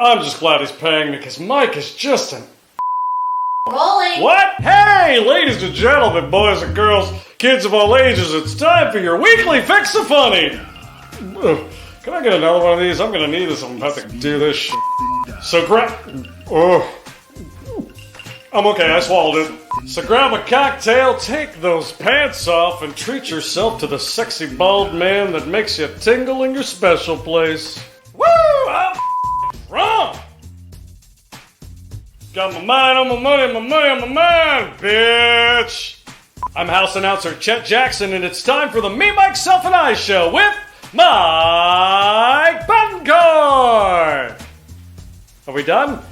I'm just glad he's paying me because Mike is just an... Rolling! What? Hey, ladies and gentlemen, boys and girls, kids of all ages, it's time for your weekly Fix-A-Funny. Can I get another one of these? I'm gonna need this. I'm about to do this shit. So I'm okay, I swallowed it. So grab a cocktail, take those pants off, and treat yourself to the sexy bald man that makes you tingle in your special place. Woo! I'm wrong! Got my mind on my money, my money on my mind, bitch! I'm house announcer Chet Jackson, and it's time for the Me, Myself, and I show with Mike Bettencourt! Are we done?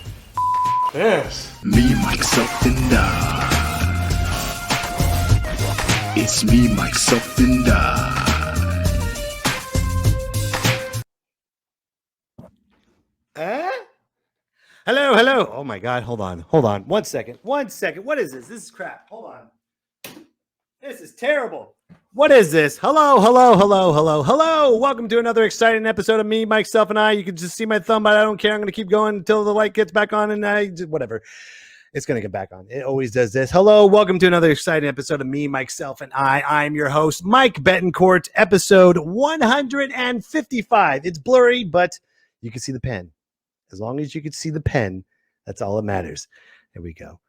Yes. Me, myself, and I. It's me, myself, and I. Hello, hello. Oh my God, hold on. 1 second. What is this? This is crap. Hold on. This is terrible. What is this? Hello. Welcome to another exciting episode of Me, Myself, and I. You can just see my thumb, but I don't care. I'm going to keep going until the light gets back on, and whatever. It's going to get back on. It always does this. Hello, welcome to another exciting episode of Me, Myself, and I. I'm your host, Mike Bettencourt, episode 155. It's blurry, but you can see the pen. As long as you can see the pen, that's all that matters. There we go.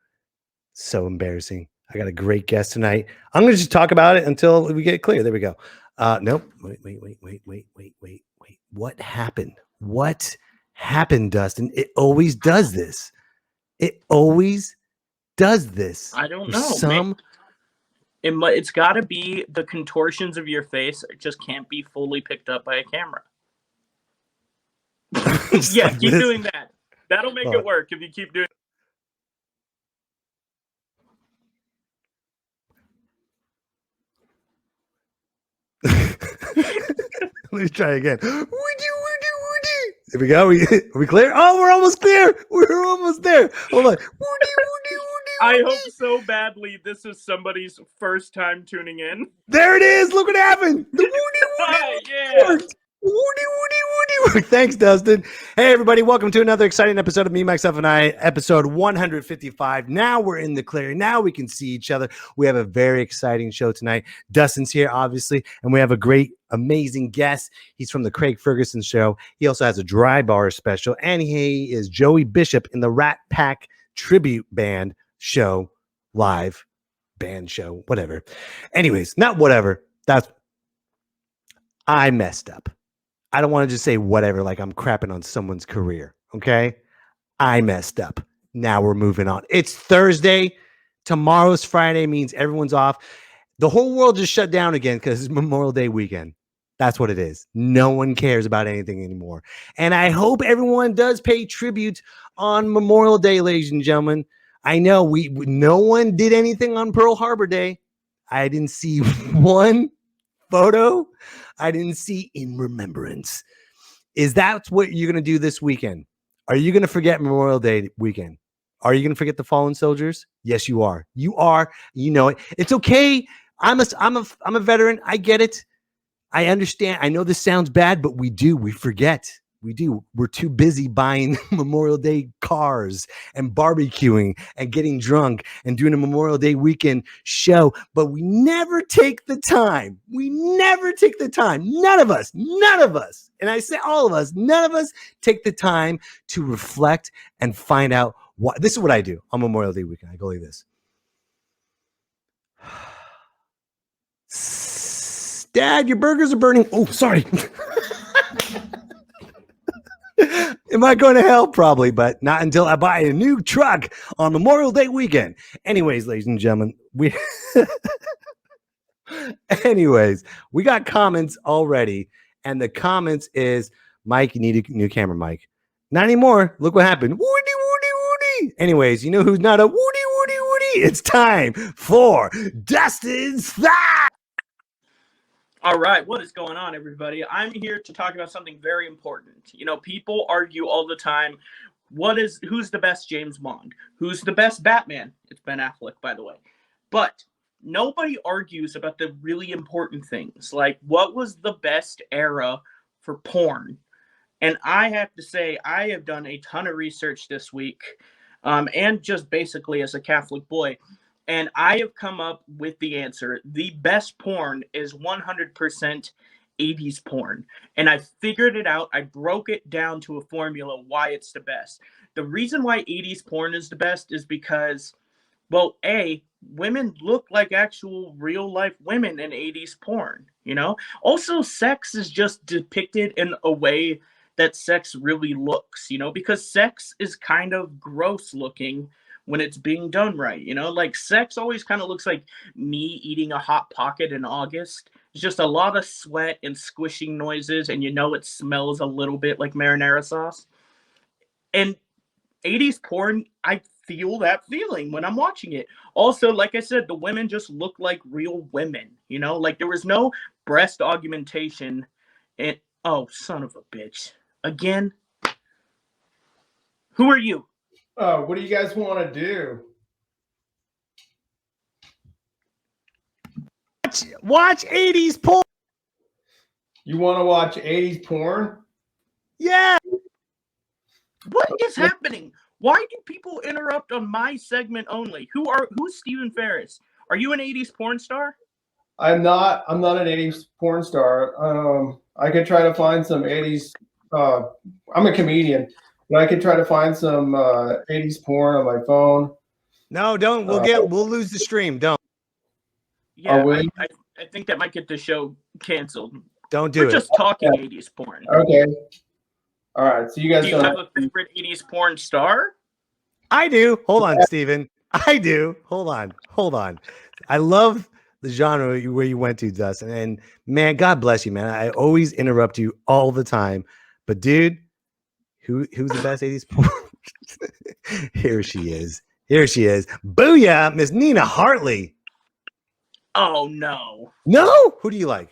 So embarrassing. I got a great guest tonight. I'm going to just talk about it until we get it clear. There we go. Nope. Wait. What happened? What happened, Dustin? It always does this. I don't know. It's got to be the contortions of your face. It just can't be fully picked up by a camera. Yeah, keep doing that. That'll make it work if you keep doing. Let me try again. There we go. Are we clear? Oh, we're almost clear. We're almost there. Hold on. I hope so badly this is somebody's first time tuning in. There it is. Look what happened. The yeah. Thanks, Dustin. Hey, everybody. Welcome to another exciting episode of Me, Myself, and I, episode 155. Now we're in the clear. Now we can see each other. We have a very exciting show tonight. Dustin's here, obviously, and we have a great, amazing guest. He's from the Craig Ferguson show. He also has a DryBar special, and he is Joey Bishop in the Rat Pack tribute band show, live band show, whatever. Anyways, not whatever. I messed up. I don't want to just say whatever like I'm crapping on someone's career, okay? I messed up. Now we're moving on. It's Thursday. Tomorrow's Friday, means everyone's off. The whole world just shut down again because it's Memorial Day weekend. That's what it is. No one cares about anything anymore. And I hope everyone does pay tribute on Memorial Day, ladies and gentlemen. I know no one did anything on Pearl Harbor Day. I didn't see one photo. I didn't see in remembrance. Is that what you're going to do this weekend? Are you going to forget Memorial Day weekend? Are you going to forget the fallen soldiers? Yes, you are. You are. You know it. It's okay. I'm a veteran. I get it. I understand. I know this sounds bad, but we do. We forget. We do. We're too busy buying Memorial Day cars and barbecuing and getting drunk and doing a Memorial Day weekend show. But we never take the time. None of us. And I say all of us, none of us take the time to reflect and find out what. This is what I do on Memorial Day weekend. I go like this. Dad, your burgers are burning. Oh, sorry. Am I going to hell? Probably, but not until I buy a new truck on Memorial Day weekend. Anyways, ladies and gentlemen, we got comments already, and the comments is, Mike, you need a new camera, Mike. Not anymore. Look what happened. Woody. Anyways, you know who's not a woody? It's time for Dustin's Thigh. All right, what is going on, everybody? I'm here to talk about something very important. You know, people argue all the time, who's the best James Bond? Who's the best Batman? It's Ben Affleck, by the way. But nobody argues about the really important things, like what was the best era for porn? And I have to say, I have done a ton of research this week, and just basically as a Catholic boy. And I have come up with the answer. The best porn is 100% 80s porn. And I figured it out. I broke it down to a formula why it's the best. The reason why 80s porn is the best is because, well, A, women look like actual real life women in 80s porn, you know? Also, sex is just depicted in a way that sex really looks, you know, because sex is kind of gross looking when it's being done right, you know? Like sex always kind of looks like me eating a hot pocket in August. It's just a lot of sweat and squishing noises, and you know it smells a little bit like marinara sauce. And 80s porn, I feel that feeling when I'm watching it. Also, like I said, the women just look like real women, you know? Like there was no breast augmentation. And oh, son of a bitch. Again? Who are you? Oh, what do you guys want to do? Watch 80s porn. You want to watch 80s porn? Yeah. What is happening? Why do people interrupt on my segment only? Who's Stephen Ferris? Are you an 80s porn star? I'm not an 80s porn star. I could try to find some 80s. I'm a comedian, but I could try to find some 80s porn on my phone. No, don't. We'll lose the stream. Don't. Yeah, I think that might get the show canceled. Don't do We're it. just talking 80s porn. Okay. All right. So you guys Do you have a favorite 80s porn star? I do. Hold on, Steven. I do. Hold on. I love the genre where you went to, Dustin. And man, God bless you, man. I always interrupt you all the time. But dude, who's the best 80s porn? Here she is. Booyah, Miss Nina Hartley. Oh no. No? Who do you like?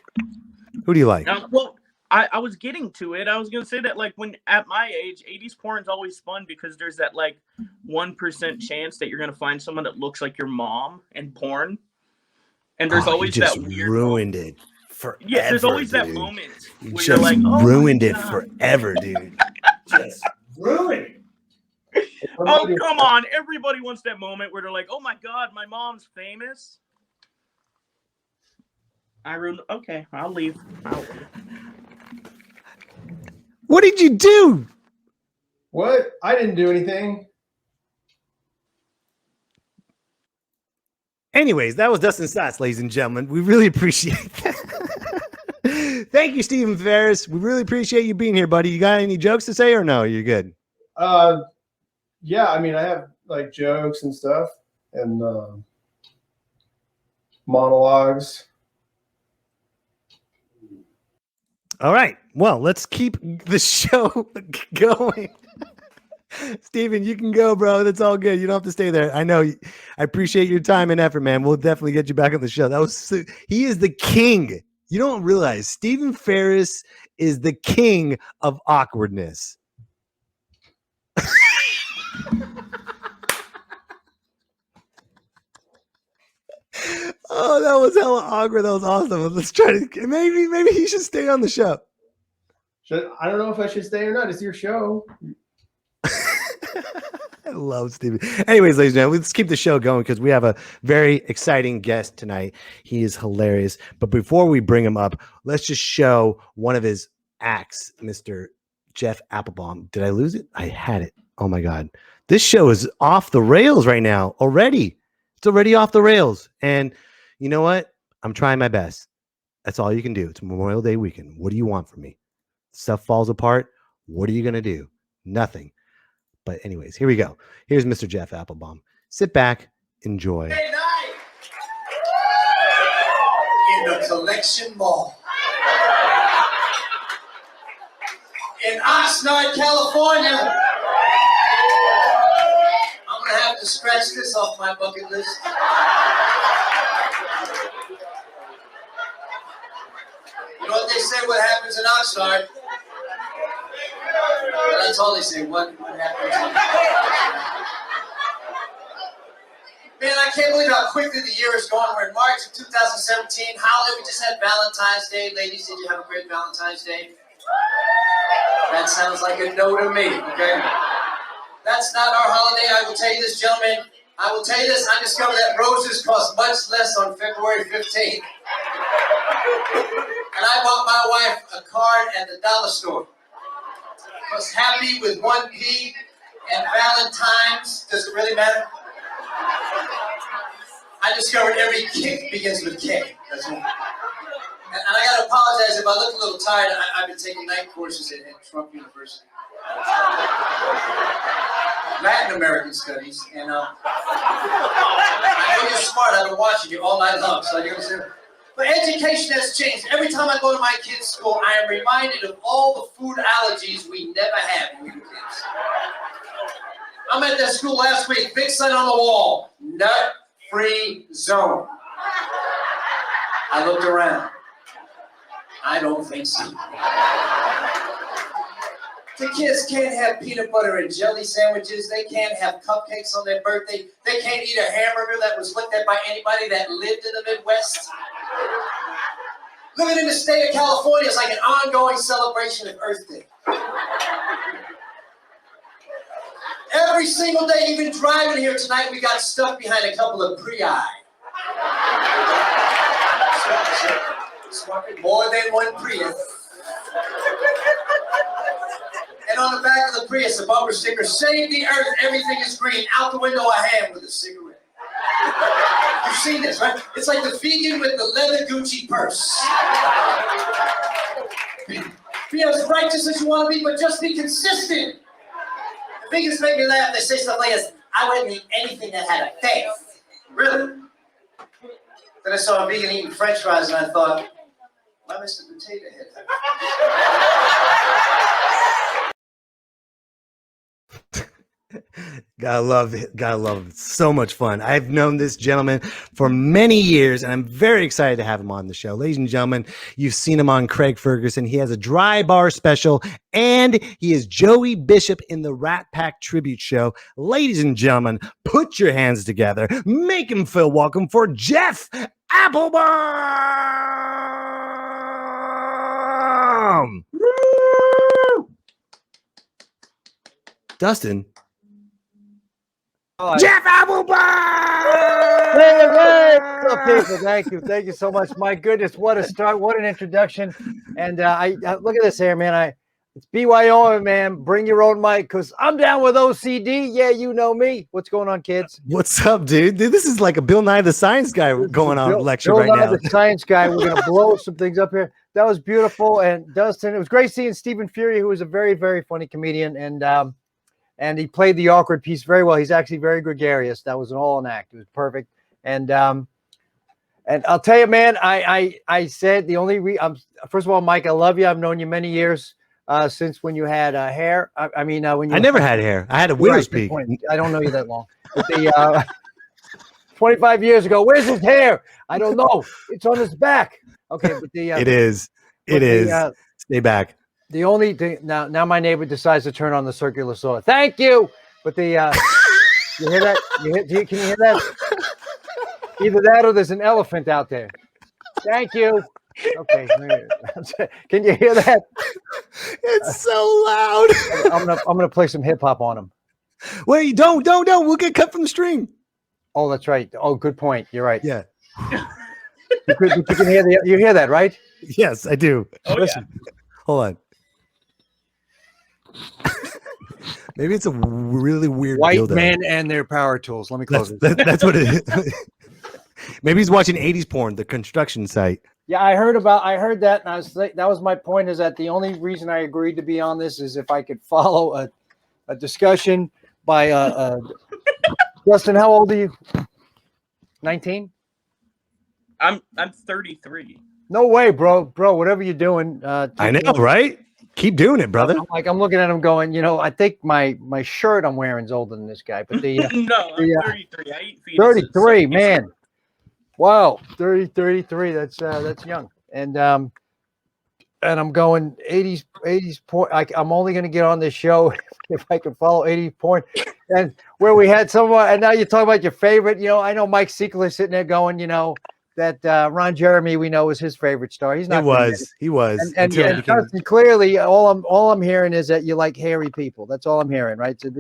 Well, I was getting to it. I was gonna say that like when at my age, 80s porn is always fun because there's that like 1% chance that you're gonna find someone that looks like your mom in porn. And there's always you just that weird ruined it forever. Yeah, there's always dude. that moment You where just you're like, oh ruined it forever, dude. just ruined it. Oh, come on. Everybody wants that moment where they're like, oh my God, my mom's famous. Okay, I'll leave. What did you do? What? I didn't do anything. Anyways, that was Dustin Stotts, ladies and gentlemen. We really appreciate that. Thank you, Stephen Ferris. We really appreciate you being here, buddy. You got any jokes to say or no? You're good. Yeah, I mean, I have like jokes and stuff and monologues. All right. Well, let's keep the show going. Steven, you can go, bro. That's all good. You don't have to stay there. I know. I appreciate your time and effort, man. We'll definitely get you back on the show. He is the king. You don't realize Stephen Ferris is the king of awkwardness. Oh, that was hella awkward. That was awesome. Let's try to maybe he should stay on the show. I don't know if I should stay or not. It's your show. I love Steven. Anyways, ladies and gentlemen, let's keep the show going because we have a very exciting guest tonight. He is hilarious. But before we bring him up, let's just show one of his acts, Mr. Jeff Applebaum. Did I lose it? I had it. Oh my God. This show is off the rails right now already. It's already off the rails. And you know what? I'm trying my best. That's all you can do. It's Memorial Day weekend. What do you want from me? Stuff falls apart. What are you going to do? Nothing. But anyways, here we go. Here's Mr. Jeff Applebaum. Sit back, enjoy. Hey, night in the Collection Mall in Oxnard, California. I'm gonna have to scratch this off my bucket list. You know what they say? What happens in Oxnard? That's all they say. What happens? Man, I can't believe how quickly the year is going. We're in March of 2017. Holly, we just had Valentine's Day. Ladies, did you have a great Valentine's Day? That sounds like a no to me, okay? That's not our holiday. I will tell you this, gentlemen. I will tell you this. I discovered that roses cost much less on February 15th. And I bought my wife a card at the dollar store. I was happy with 1P and Valentine's. Does it really matter? I discovered every kick begins with K. That's all. And I got to apologize if I look a little tired. I've been taking night courses at Trump University. Latin American studies. And I know you're smart. I've been watching you all night long. So you understand? But education has changed. Every time I go to my kids' school, I am reminded of all the food allergies we never had when we were kids. I'm at that school last week. Big sign on the wall. Nut-free zone. I looked around. I don't think so. The kids can't have peanut butter and jelly sandwiches. They can't have cupcakes on their birthday. They can't eat a hamburger that was looked at by anybody that lived in the Midwest. Living in the state of California is like an ongoing celebration of Earth Day. Every single day, even driving here tonight, we got stuck behind a couple of Prii. More than one Prius. And on the back of the Prius, a bumper sticker, save the earth, everything is green. Out the window, a hand with a cigarette. You've seen this, right? It's like the vegan with the leather Gucci purse. Be as righteous as you want to be, but just be consistent. The vegans make me laugh. They say stuff like this, I wouldn't eat anything that had a face. Really? Then I saw a vegan eating French fries and I thought, why Mr. Potato Head? Gotta love it. Gotta love it. So much fun. I've known this gentleman for many years, and I'm very excited to have him on the show. Ladies and gentlemen, you've seen him on Craig Ferguson. He has a dry bar special, and he is Joey Bishop in the Rat Pack tribute show. Ladies and gentlemen, put your hands together. Make him feel welcome for Jeff Applebaum. Dustin. Jeff Applebaum! Hey, what's up, people? Thank you so much. My goodness, what a start! What an introduction! And I look at this here, man. It's BYO, man. Bring your own mic, cause I'm down with OCD. Yeah, you know me. What's going on, kids? What's up, dude? This is like a Bill Nye the Science Guy going on lecture right now. The Science Guy. We're gonna blow some things up here. That was beautiful. And Dustin, it was great seeing Stephen Fury, who is a very, very funny comedian, and he played the awkward piece very well. He's actually very gregarious. That was an act. It was perfect. And I'll tell you, man, I said the only first of all, Mike, I love you. I've known you many years since when you had hair. When you I never had hair. I had a widow's peak. I don't know you that long. But 25 years ago, where's his hair? I don't know. It's on his back. Okay, but it is. Stay back. The only thing now my neighbor decides to turn on the circular saw. Thank you. But you hear that? Can you hear that? Either that or there's an elephant out there. Thank you. Okay. Can you hear that? It's so loud. I'm gonna play some hip hop on him. Wait, don't. We'll get cut from the stream. Oh, that's right. Oh, good point. You're right. Yeah. You can hear you hear that, right? Yes, I do. Oh, listen. Yeah. Hold on. Maybe it's a really weird white dildo. men and their power tools. Let me close it. That's what it is. Maybe he's watching 80s porn, the construction site. Yeah, I heard that, and that was my point. Is that the only reason I agreed to be on this is if I could follow a discussion by Justin. How old are you? 19. I'm 33. No way, bro. Whatever you're doing. I know, right? Keep doing it, brother. I'm looking at him going, I think my shirt I'm wearing is older than this guy. But No, I'm 33. I eat fetuses. 33, man. Wow, 33. That's young. And I'm going 80s porn. I'm only going to get on this show if I can follow 80s porn. And where we had someone, and now you're talking about your favorite. I know Mike Siegler sitting there going, that Ron Jeremy we know is his favorite star. He's not. He was. And until he became- Dustin, clearly, all I'm hearing is that you like hairy people. That's all I'm hearing, right? So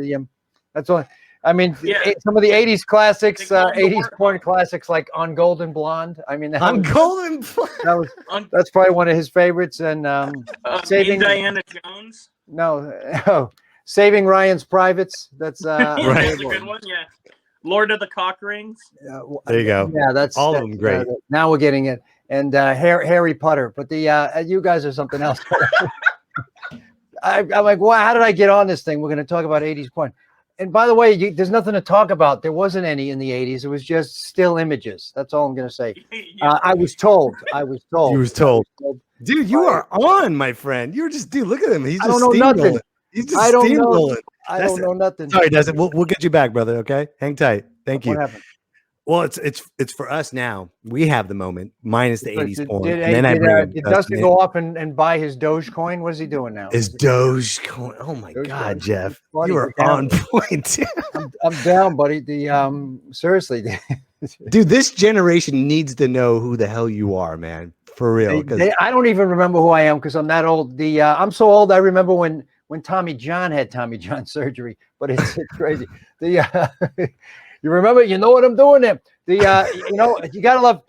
that's all. I mean, some of the '80s classics, '80s porn classics, like On Golden Blonde. I mean, Golden Blonde. That's probably one of his favorites. And Saving Diana Jones. No, Saving Ryan's Privates. That's right. That's a good one. Yeah. Lord of the Cock Rings. There you go. Yeah, that's all of them great. Now we're getting it. And Harry Potter. But you guys are something else. I'm like, wow, how did I get on this thing? We're going to talk about '80s porn. And by the way, there's nothing to talk about. There wasn't any in the '80s. It was just still images. That's all I'm going to say. I was told. You was told. Dude, you are on, my friend. You're just, dude, look at him. He's just I don't know nothing. He's just steamrolling. I don't know nothing. Sorry, Dustin. We'll get you back, brother. Okay, hang tight. Thank you. What happened? Well, it's for us now. We have the moment, minus the '80s porn. Did Dustin go up and buy his Dogecoin? What is he doing now? His Dogecoin. Oh my God, Jeff, you are on point. I'm down, buddy. Seriously, dude, this generation needs to know who the hell you are, man. For real. I don't even remember who I am because I'm that old. I'm so old. I remember when Tommy John had Tommy John surgery, but it's crazy. You remember? You know what I'm doing there. You gotta love.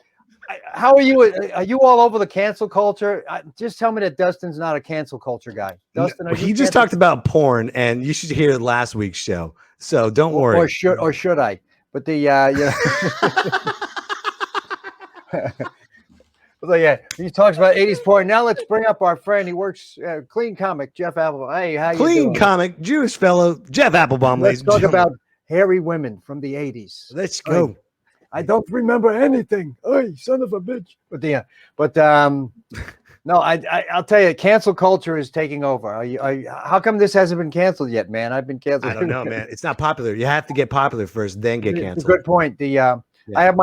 How are you? Are you all over the cancel culture? Just tell me that Dustin's not a cancel culture guy. Dustin, he just talked about porn, and you should hear last week's show. So don't worry. Or should I? But So yeah, he talks about '80s porn. Now let's bring up our friend. He works clean comic Jeff Applebaum. Hey, how you doing? Clean comic Jewish fellow Jeff Applebaum. Let's talk about hairy women from the '80s. Let's go. I don't remember anything. Hey, son of a bitch. But no, I'll tell you, cancel culture is taking over. How come this hasn't been canceled yet, man? I've been canceled. I don't know, man. It's not popular. You have to get popular first, then get canceled. Good point. I have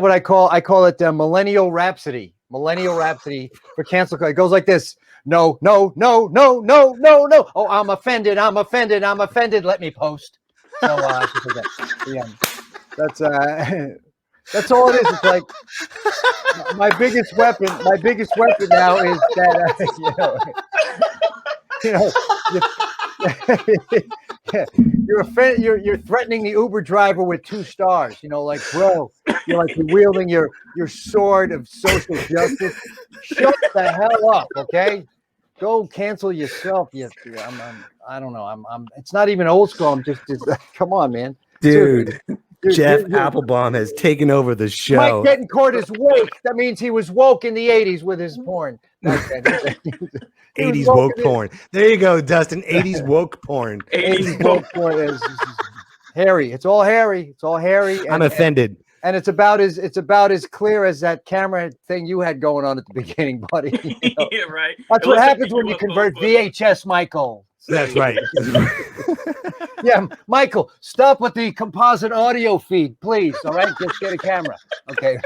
what I call it Millennial Rhapsody. Millennial Rhapsody for cancel culture. It goes like this. No. Oh, I'm offended. Let me post. So that's all it is. It's like my biggest weapon now is that you're threatening the Uber driver with 2 stars. Like, bro, you're wielding your sword of social justice. Shut the hell up, okay? Go cancel yourself. I don't know. It's not even old school. I'm just come on, man. Dude, Jeff Applebaum has taken over the show. Mike Betancourt is woke. That means he was woke in the '80s with his porn. 80s woke porn. There you go, Dustin. 80s woke porn. 80s woke porn is hairy. It's all hairy. I'm offended. And it's about as clear as that camera thing you had going on at the beginning, buddy. Yeah, right. That's what happens when you convert VHS, Michael. That's right. Yeah, Michael, stop with the composite audio feed, please. All right, just get a camera. Okay.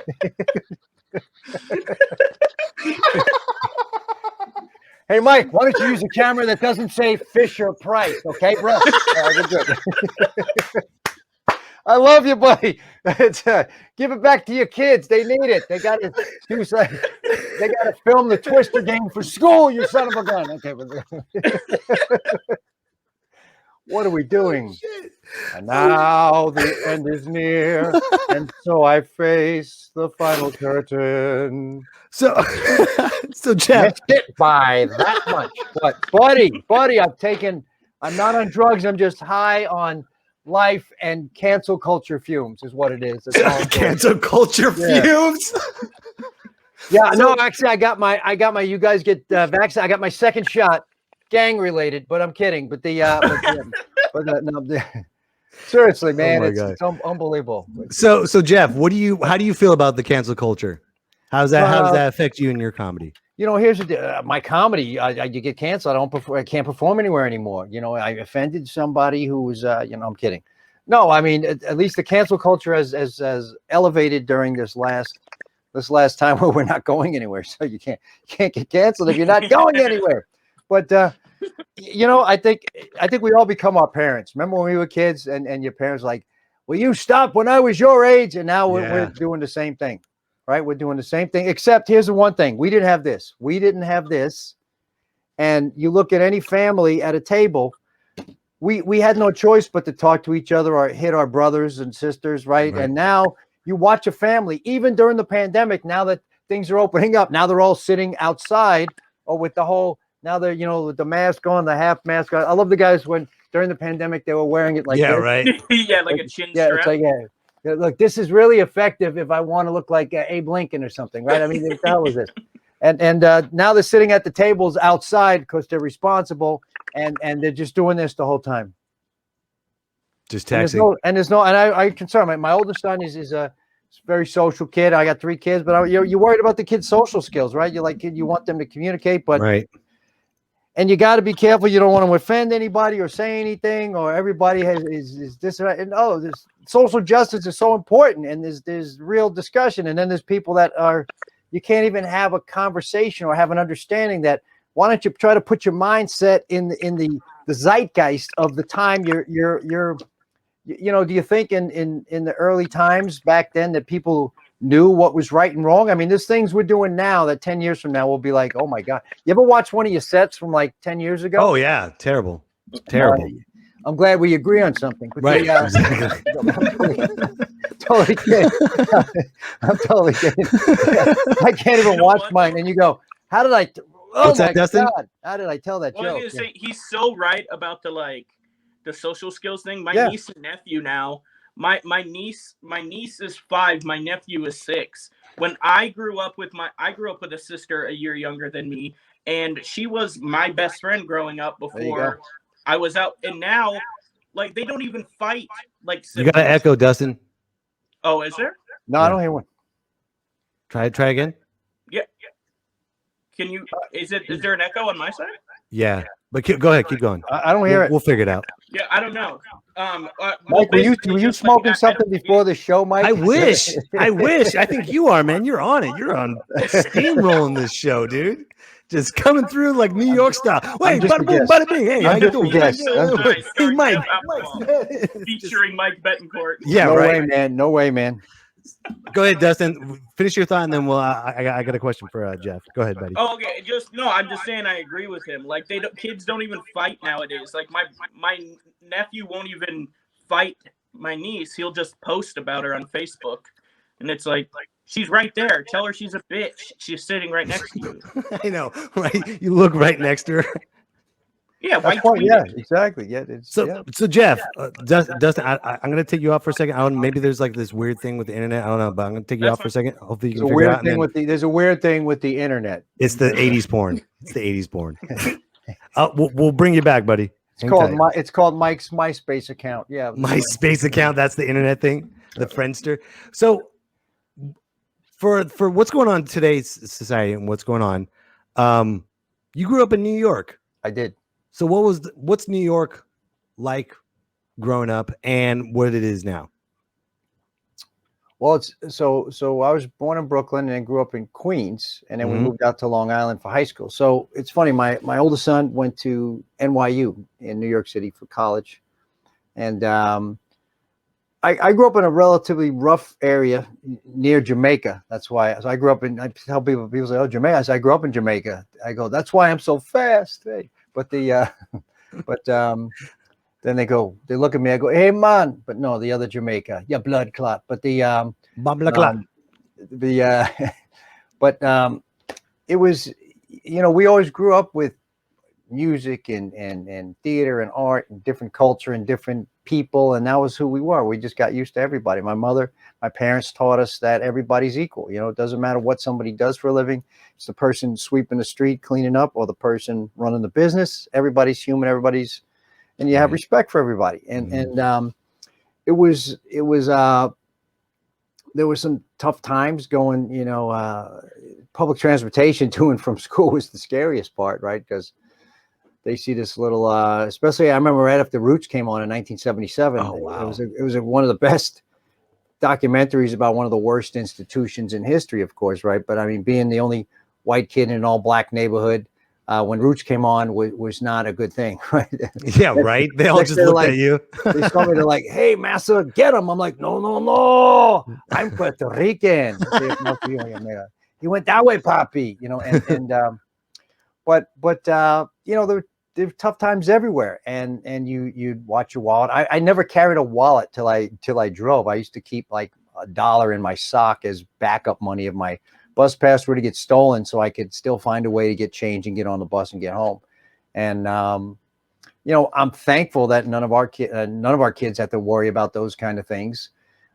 Hey, Mike, why don't you use a camera that doesn't say Fisher Price? Okay, bro. We're good. I love you, buddy. Give it back to your kids. They need it. They got to film the Twister game for school. You son of a gun. Okay. What are we doing? And now the end is near, and so I face the final curtain. So Jeff, missed it by that much. But buddy, I'm not on drugs. I'm just high on life and cancel culture fumes is what it is. Cancel culture fumes. Yeah, no, actually, I got my. You guys get vaccinated. I got my second shot, gang related, but I'm kidding. But seriously, man, it's unbelievable. So Jeff, how do you feel about the cancel culture? How does that affect you in your comedy? Here's my comedy. You get canceled. I can't perform anywhere anymore. I offended somebody who was. I'm kidding. No, I mean, at least the cancel culture has elevated during this last time where we're not going anywhere. So you can't get canceled if you're not going anywhere. But I think we all become our parents. Remember when we were kids and your parents like, well, you stopped when I was your age, and now we're doing the same thing. right? We're doing the same thing, except here's the one thing. We didn't have this. And you look at any family at a table, we had no choice but to talk to each other or hit our brothers and sisters, right? And now you watch a family, even during the pandemic, now that things are opening up, now they're all sitting outside or with the whole, now they're, with the mask on, the half mask on. I love the guys when during the pandemic, they were wearing it like this. Right. Yeah, like a chin strap. It's like, look, this is really effective if I want to look like Abe Lincoln or something, right? I mean, what the hell was this? And now they're sitting at the tables outside because they're responsible, and they're just doing this the whole time. Just texting. And I concern my oldest son is a very social kid. I got 3 kids, but you're worried about the kids' social skills, right? You want them to communicate, but right. And you got to be careful. You don't want to offend anybody or say anything, or everybody is this or that. And this social justice is so important, and there's real discussion. And then there's people that you can't even have a conversation or have an understanding that. Why don't you try to put your mindset in the zeitgeist of the time you're do you think in the early times back then that people knew what was right and wrong? I mean, there's things we're doing now that 10 years from now we'll be like, oh my God. You ever watch one of your sets from like 10 years ago? Oh yeah. Terrible. I'm glad we agree on something. But right. Totally kidding. I'm totally kidding. I can't even watch mine. And you go, how did I? Oh my God! How did I tell that joke? I was gonna say he's so right about the social skills thing. My niece and nephew now. My niece is 5. My nephew is 6. When I grew up with a sister a year younger than me, and she was my best friend growing up before I was out. And now, like, they don't even fight. Like, you got to echo, Dustin. Oh, is there? No, I don't hear one. Try again. Yeah. Can you? Is there an echo on my side? Yeah, but go ahead, keep going. I don't hear it. We'll figure it out. Yeah, I don't know. Mike, were you smoking something before the show, Mike? I wish. I think you are, man. You're on it. You're on steamrolling this show, dude. Just coming through like New York style. Wait, bada boom, bada bing. Hey, how you doing? Hey, Mike. Featuring Mike Betancourt. Yeah, no right. way, man. No way, man. Go ahead, Dustin. Finish your thought, and then I got a question for Jeff. Go ahead, buddy. Oh, okay. I'm just saying I agree with him. Like kids don't even fight nowadays. Like my nephew won't even fight my niece. He'll just post about her on Facebook, and it's like she's right there. Tell her she's a bitch. She's sitting right next to you. I know, right? You look right next to her. Yeah, exactly. Yeah. So Jeff, Dustin, I'm going to take you off for a second. Maybe there's like this weird thing with the internet. I don't know, but I'm going to take you off for a second. Hopefully, you can figure it out. There's a weird thing with the internet. It's the 80s porn. It's the 80s porn. We'll bring you back, buddy. It's called Mike's MySpace account. Yeah, MySpace account. That's the internet thing. The Friendster. So for what's going on in today's society and what's going on, you grew up in New York. I did. So what's New York like growing up and what it is now? Well, it's so I was born in Brooklyn and then grew up in Queens, and then we moved out to Long Island for high school. So it's funny, my oldest son went to NYU in New York City for college, and I grew up in a relatively rough area near Jamaica. That's why. So I grew up in. I tell people say, "Oh, Jamaica." I say, "I grew up in Jamaica." I go, "That's why I'm so fast." Hey. But then they look at me. I go, "Hey man," but no, the other Jamaica, yeah, blood clot. But it was, we always grew up with music and theater and art and different culture and different people, and that was who we were. We just got used to everybody. My parents taught us that everybody's equal. It doesn't matter what somebody does for a living. It's the person sweeping the street, cleaning up, or the person running the business. Everybody's human. And you have respect for everybody. And it was there were some tough times going. Public transportation to and from school was the scariest part, right? Because they see this little, especially I remember right after Roots came on in 1977. Oh, wow. It was one of the best documentaries about one of the worst institutions in history, of course, right? But I mean, being the only white kid in an all black neighborhood, when Roots came on was not a good thing, right? Yeah, right. They all just looked at you. They saw me. They're like, "Hey, Massa, get him!" I'm like, "No, I'm Puerto Rican." He went that way, Papi. But there were tough times everywhere, and you'd watch your wallet. I never carried a wallet till I drove. I used to keep like $1 in my sock as backup money if my bus pass were to get stolen, so I could still find a way to get change and get on the bus and get home. And I'm thankful that none of our kids had to worry about those kind of things.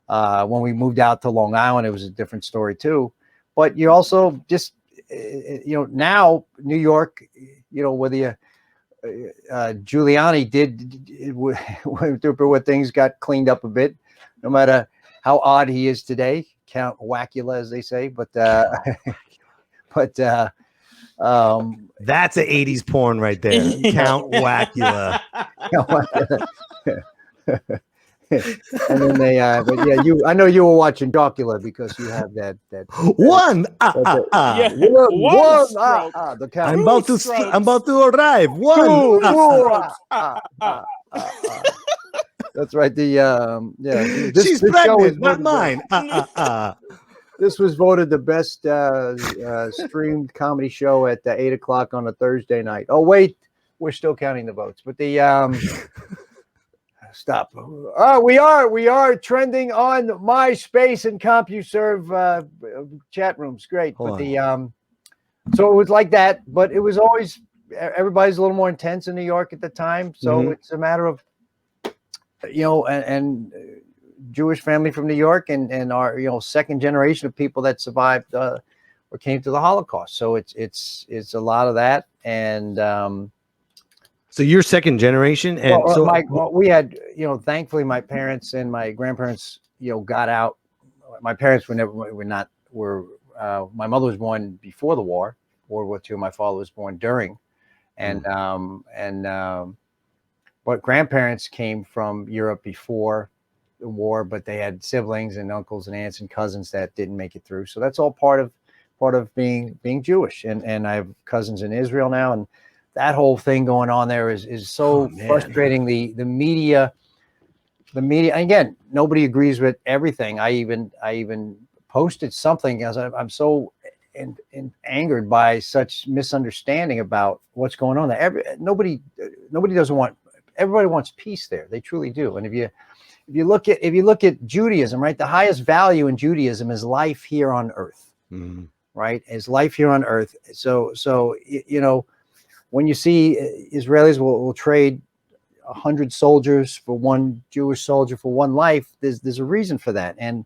When we moved out to Long Island, it was a different story too. But you also just now New York, whether you Giuliani where things got cleaned up a bit, no matter how odd he is today, Count Wacula, as they say, but that's a 80s porn right there. Count Wacula. And then they but yeah, I know you were watching Dracula because you have that one the count. I'm about to arrive. That's right. She's pregnant, not mine. This was voted the best streamed comedy show at 8 o'clock on a Thursday night. Oh wait, we're still counting the votes, but stop. We are trending on MySpace and CompuServe chat rooms. Great. But so it was like that, but it was always everybody's a little more intense in New York at the time. So it's a matter of and Jewish family from New York and our second generation of people that survived or came through the Holocaust. So it's a lot of that. And so you're second generation, and we had thankfully my parents and my grandparents got out. My parents were my mother was born before the war, World War II. My father was born during, but grandparents came from Europe before the war, but they had siblings and uncles and aunts and cousins that didn't make it through. So that's all part of being Jewish. And I have cousins in Israel now, and that whole thing going on there is so frustrating. The media, again, nobody agrees with everything. I even posted something as I'm so angered by such misunderstanding about what's going on there. Nobody doesn't want. Everybody wants peace there. They truly do. And if you look at Judaism, right, the highest value in Judaism is life here on earth, right? Is life here on earth. So when you see Israelis will trade 100 soldiers for one Jewish soldier for one life, there's a reason for that. And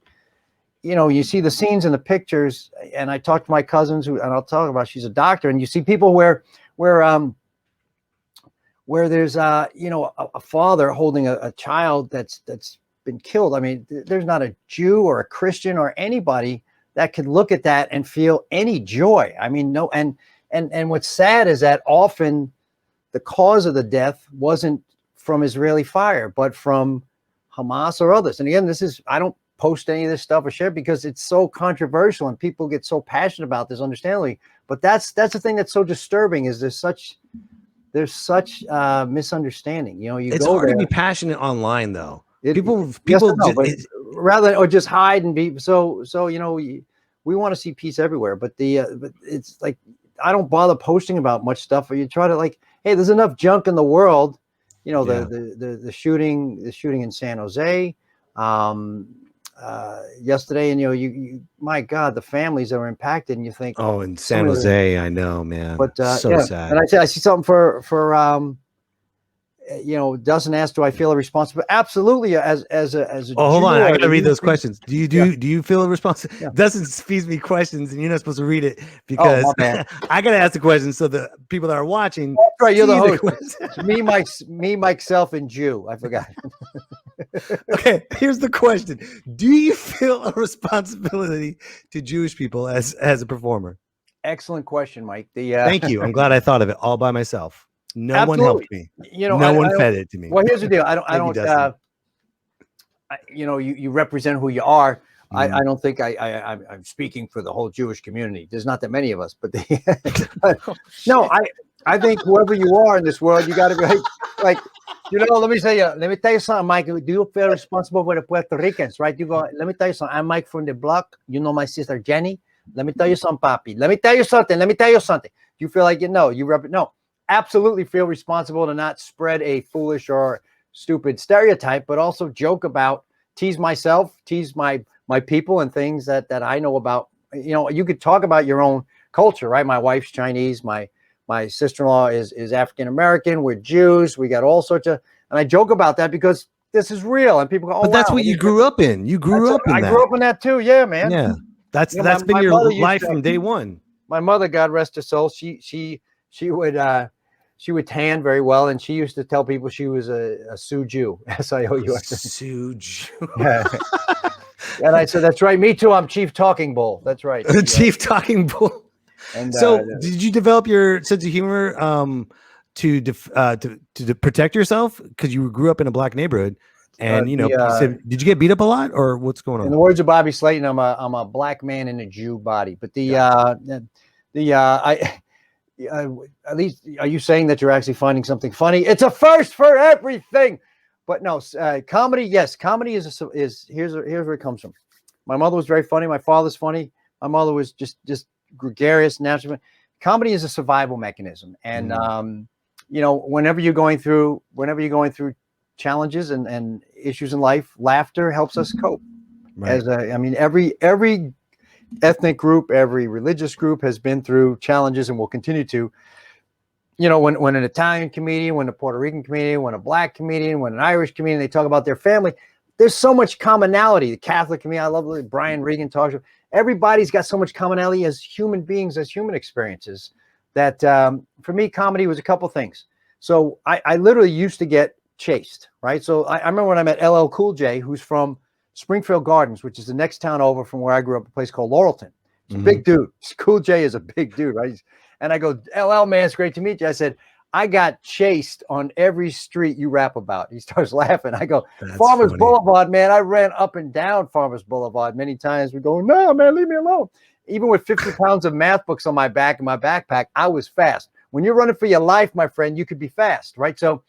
you see the scenes in the pictures. And I talked to my cousins and I'll talk about. She's a doctor, and you see people where there's a father holding a child that's been killed. I mean, there's not a Jew or a Christian or anybody that could look at that and feel any joy. I mean, no. And what's sad is that often the cause of the death wasn't from Israeli fire, but from Hamas or others. And again, I don't post any of this stuff or share because it's so controversial and people get so passionate about this, understandably. But that's the thing that's so disturbing is there's such misunderstanding. It's hard to be passionate online, though. People rather just hide and be so. We want to see peace everywhere, but it's like I don't bother posting about much stuff. Or you try to hey, there's enough junk in the world. The shooting in San Jose yesterday, and you my God, the families that were impacted, and you think, oh, in San Jose, I know, man, but sad. And I see something for Dustin asked, do I feel a responsibility? Absolutely. As a hold on, I gotta read those questions. Do you feel a responsibility? Yeah. Dustin feeds me questions, and you're not supposed to read it because I gotta ask the questions so the people that are watching. That's right, you're the host. me, myself, and Jew. I forgot. Okay, here's the question: do you feel a responsibility to Jewish people as a performer? Excellent question, Mike. Thank you. I'm glad I thought of it all by myself. No one helped me. No one fed it to me. Well, here's the deal. I don't. You represent who you are. I don't think I'm speaking for the whole Jewish community. There's not that many of us, but no. I think whoever you are in this world, you got to be like, let me tell you something, Mike. Do you feel responsible for the Puerto Ricans, right? You go, let me tell you something. I'm Mike from the block. You know my sister Jenny. Let me tell you something, Papi. Let me tell you something. You feel like no, absolutely feel responsible to not spread a foolish or stupid stereotype, but also joke about, tease myself, tease my people and things that I know about. You could talk about your own culture, right? My wife's Chinese, my sister-in-law is African-American. We're Jews. We got all sorts of, and I joke about that because this is real. And people go, oh, but that's wow, what you grew up in. You grew up in that. I grew up in that too. Yeah, man. Yeah. That's been my your mother life from day one. My mother, God rest her soul, she would tan very well, and she used to tell people she was a Sioux Jew. S-I-O-U. Sioux Jew. Yeah. And I said, that's right. Me too. I'm Chief Talking Bull. That's right. Chief Talking Bull. And so, did you develop your sense of humor to protect yourself because you grew up in a black neighborhood? And you said, did you get beat up a lot, or what's going on? In the words of Bobby Slayton, I'm a black man in a Jew body. But at least, are you saying that you're actually finding something funny? It's a first for everything. But no, comedy. Yes, comedy is here's where it comes from. My mother was very funny. My father's funny. My mother was just gregarious, natural. Comedy is a survival mechanism, and whenever you're going through challenges and issues in life, laughter helps us cope. Right. Every ethnic group, every religious group has been through challenges and will continue to. When an Italian comedian, when a Puerto Rican comedian, when a black comedian, when an Irish comedian, they talk about their family, there's so much commonality. The Catholic comedian, I love what Brian Regan talks about. Everybody's got so much commonality as human beings, as human experiences, that for me, comedy was a couple things. So I literally used to get chased, right? So I remember when I met LL Cool J, who's from Springfield Gardens, which is the next town over from where I grew up, a place called Laurelton. It's a big dude. Cool J is a big dude, right? And I go, LL, man, it's great to meet you. I said, I got chased on every street you rap about. He starts laughing. I go, that's Farmers funny. Boulevard, man. I ran up and down Farmers Boulevard many times. We go, no, man, leave me alone. Even with 50 pounds of math books on my back and my backpack, I was fast. When you're running for your life, my friend, you could be fast, right? So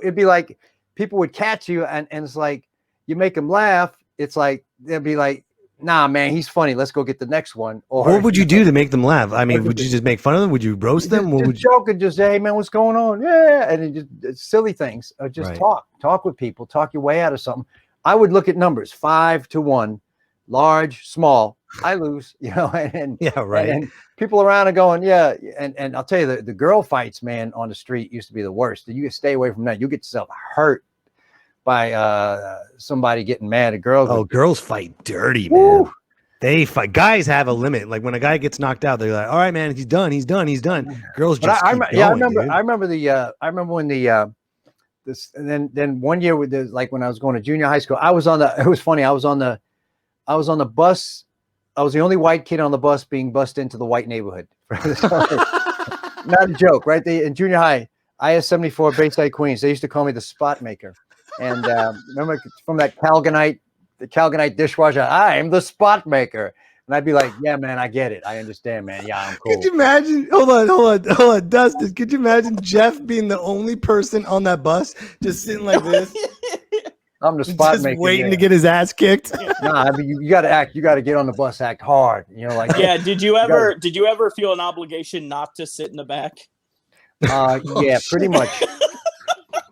it'd be like people would catch you, and it's like you make them laugh. It's like they'd be like, nah, man, he's funny. Let's go get the next one. Or what would you do to make them laugh? I mean, would you just make fun of them? Would you roast them? Just joke and just say, hey, man, what's going on? Yeah. And it just silly things. Or just talk with people, talk your way out of something. I would look at numbers 5-1, large, small. I lose, and yeah, right. And people around are going, yeah. And I'll tell you, the girl fights, man, on the street used to be the worst. You can stay away from that. You get yourself hurt by somebody getting mad at girls. Oh, girls fight dirty, man. Woo. They fight. Guys have a limit. Like when a guy gets knocked out, they're like, "All right, man, he's done. Girls just keep going, I remember when then one year with like when I was going to junior high school, it was funny. I was on the bus. I was the only white kid on the bus being bussed into the white neighborhood. Not a joke, right? In junior high, IS-74 Bayside, Queens. They used to call me the spot maker. And remember from that Calgonite dishwasher, I'm the spot maker. And I'd be like, yeah, man, I get it. I understand, man. Yeah, I'm cool. Could you imagine? Hold on, Dustin. Could you imagine Jeff being the only person on that bus just sitting like this? I'm the spot just maker. Waiting to get his ass kicked. Nah, I mean, you got to act. You got to get on the bus, act hard. Yeah. Did you ever feel an obligation not to sit in the back? Yeah, pretty much.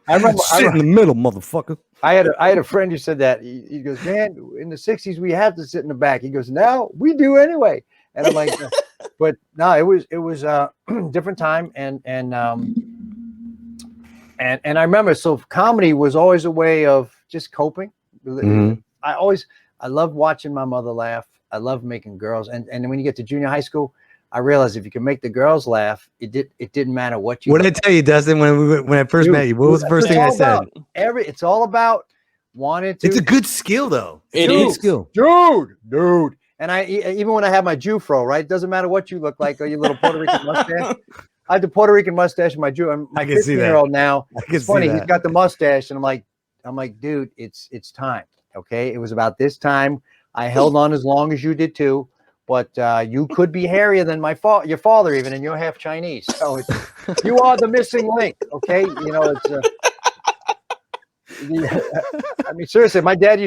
I remember sit in the middle, motherfucker. I had a friend who said that. He goes, man, in the 60s we had to sit in the back. He goes, now we do anyway. And I'm like, but no, it was a different time, and I remember. So comedy was always a way of just coping. Mm-hmm. I loved watching my mother laugh. I loved making girls, and when you get to junior high school, I realized if you can make the girls laugh, it didn't matter what you. What did I tell you, Dustin, when I first met you? What was the first thing I said? It's all about wanting to. It's a good skill, though. It is, skill, dude. And even when I have my Jew fro, right? It doesn't matter what you look like or your little Puerto Rican mustache. I had the Puerto Rican mustache and my Jew. I'm a 15-year-old now. It's funny. He's got the mustache, and I'm like, dude, it's time. Okay, it was about this time. I held on as long as you did too. but you could be hairier than your father even, and you're half Chinese. So you are the missing link. Okay, you know it's. I mean, seriously, my dad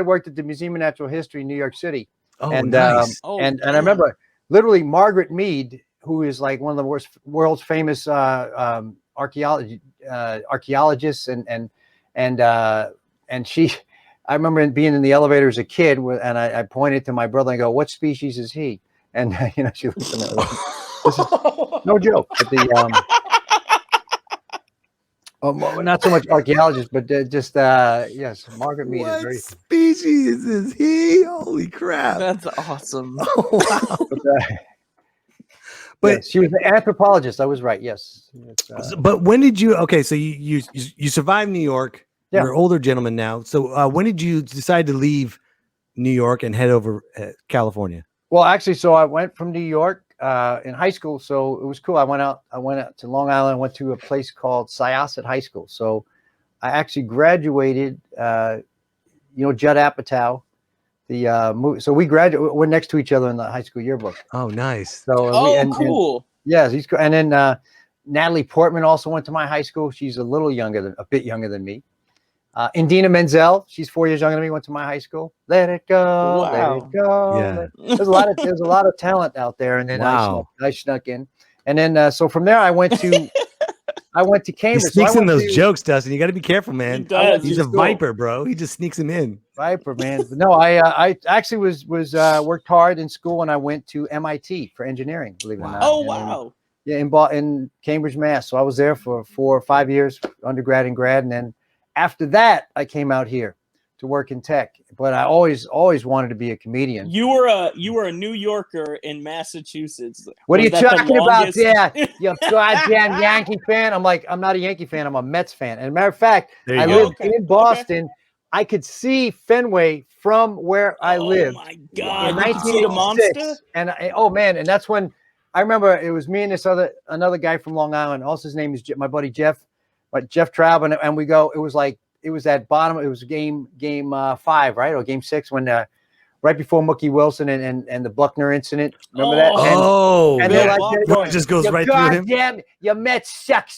worked at the Museum of Natural History in New York City. Oh, and nice. And I remember literally Margaret Mead, who is like one of the world's famous archaeologists, and she, I remember being in the elevator as a kid, and I pointed to my brother and go, "What species is he?" And you know, she looked at me. This is no joke. But not so much archaeologists, but just yes, Margaret Mead is very. Species is he? Holy crap! That's awesome. Oh, wow. But she was an anthropologist. I was right. Yes. But when did you? Okay, so you survived New York. Yeah. You're an older gentleman now. So when did you decide to leave New York and head over California? Well, actually, so I went from New York in high school, so it was cool. I went out to Long Island. Went to a place called Syosset High School. So I actually graduated. Judd Apatow. So we graduated. We're next to each other in the high school yearbook. Oh, nice. So cool. Yes, he's cool. And then Natalie Portman also went to my high school. She's a bit younger than me. Indina Menzel, she's 4 years younger than me, went to my high school. Let it go, let it go. Yeah. There's a lot of talent out there, and then I snuck in, and then so from there I went to Cambridge. He sneaks in those jokes, Dustin. You got to be careful, man. He does. He's a viper, bro. He just sneaks him in. Viper, man. But no, I actually was worked hard in school, and I went to MIT for engineering. Believe it or not. Oh wow. Yeah, in Cambridge, Mass. So I was there for 4 or 5 years, undergrad and grad, and then after that, I came out here to work in tech. But I always wanted to be a comedian. You were a New Yorker in Massachusetts. What are you talking about there? You goddamn Yankee fan. I'm not a Yankee fan. I'm a Mets fan. And matter of fact, I lived in Boston. Okay. I could see Fenway from where I lived. Oh my God! In 1986. And and that's when I remember it was me and another guy from Long Island. Also, his name is my buddy Jeff. But Jeff Traub, and we go. It was at bottom. It was game 5, right, or game 6 when right before Mookie Wilson and the Buckner incident. Remember that? And it just goes right through him. Damn, your Mets suck.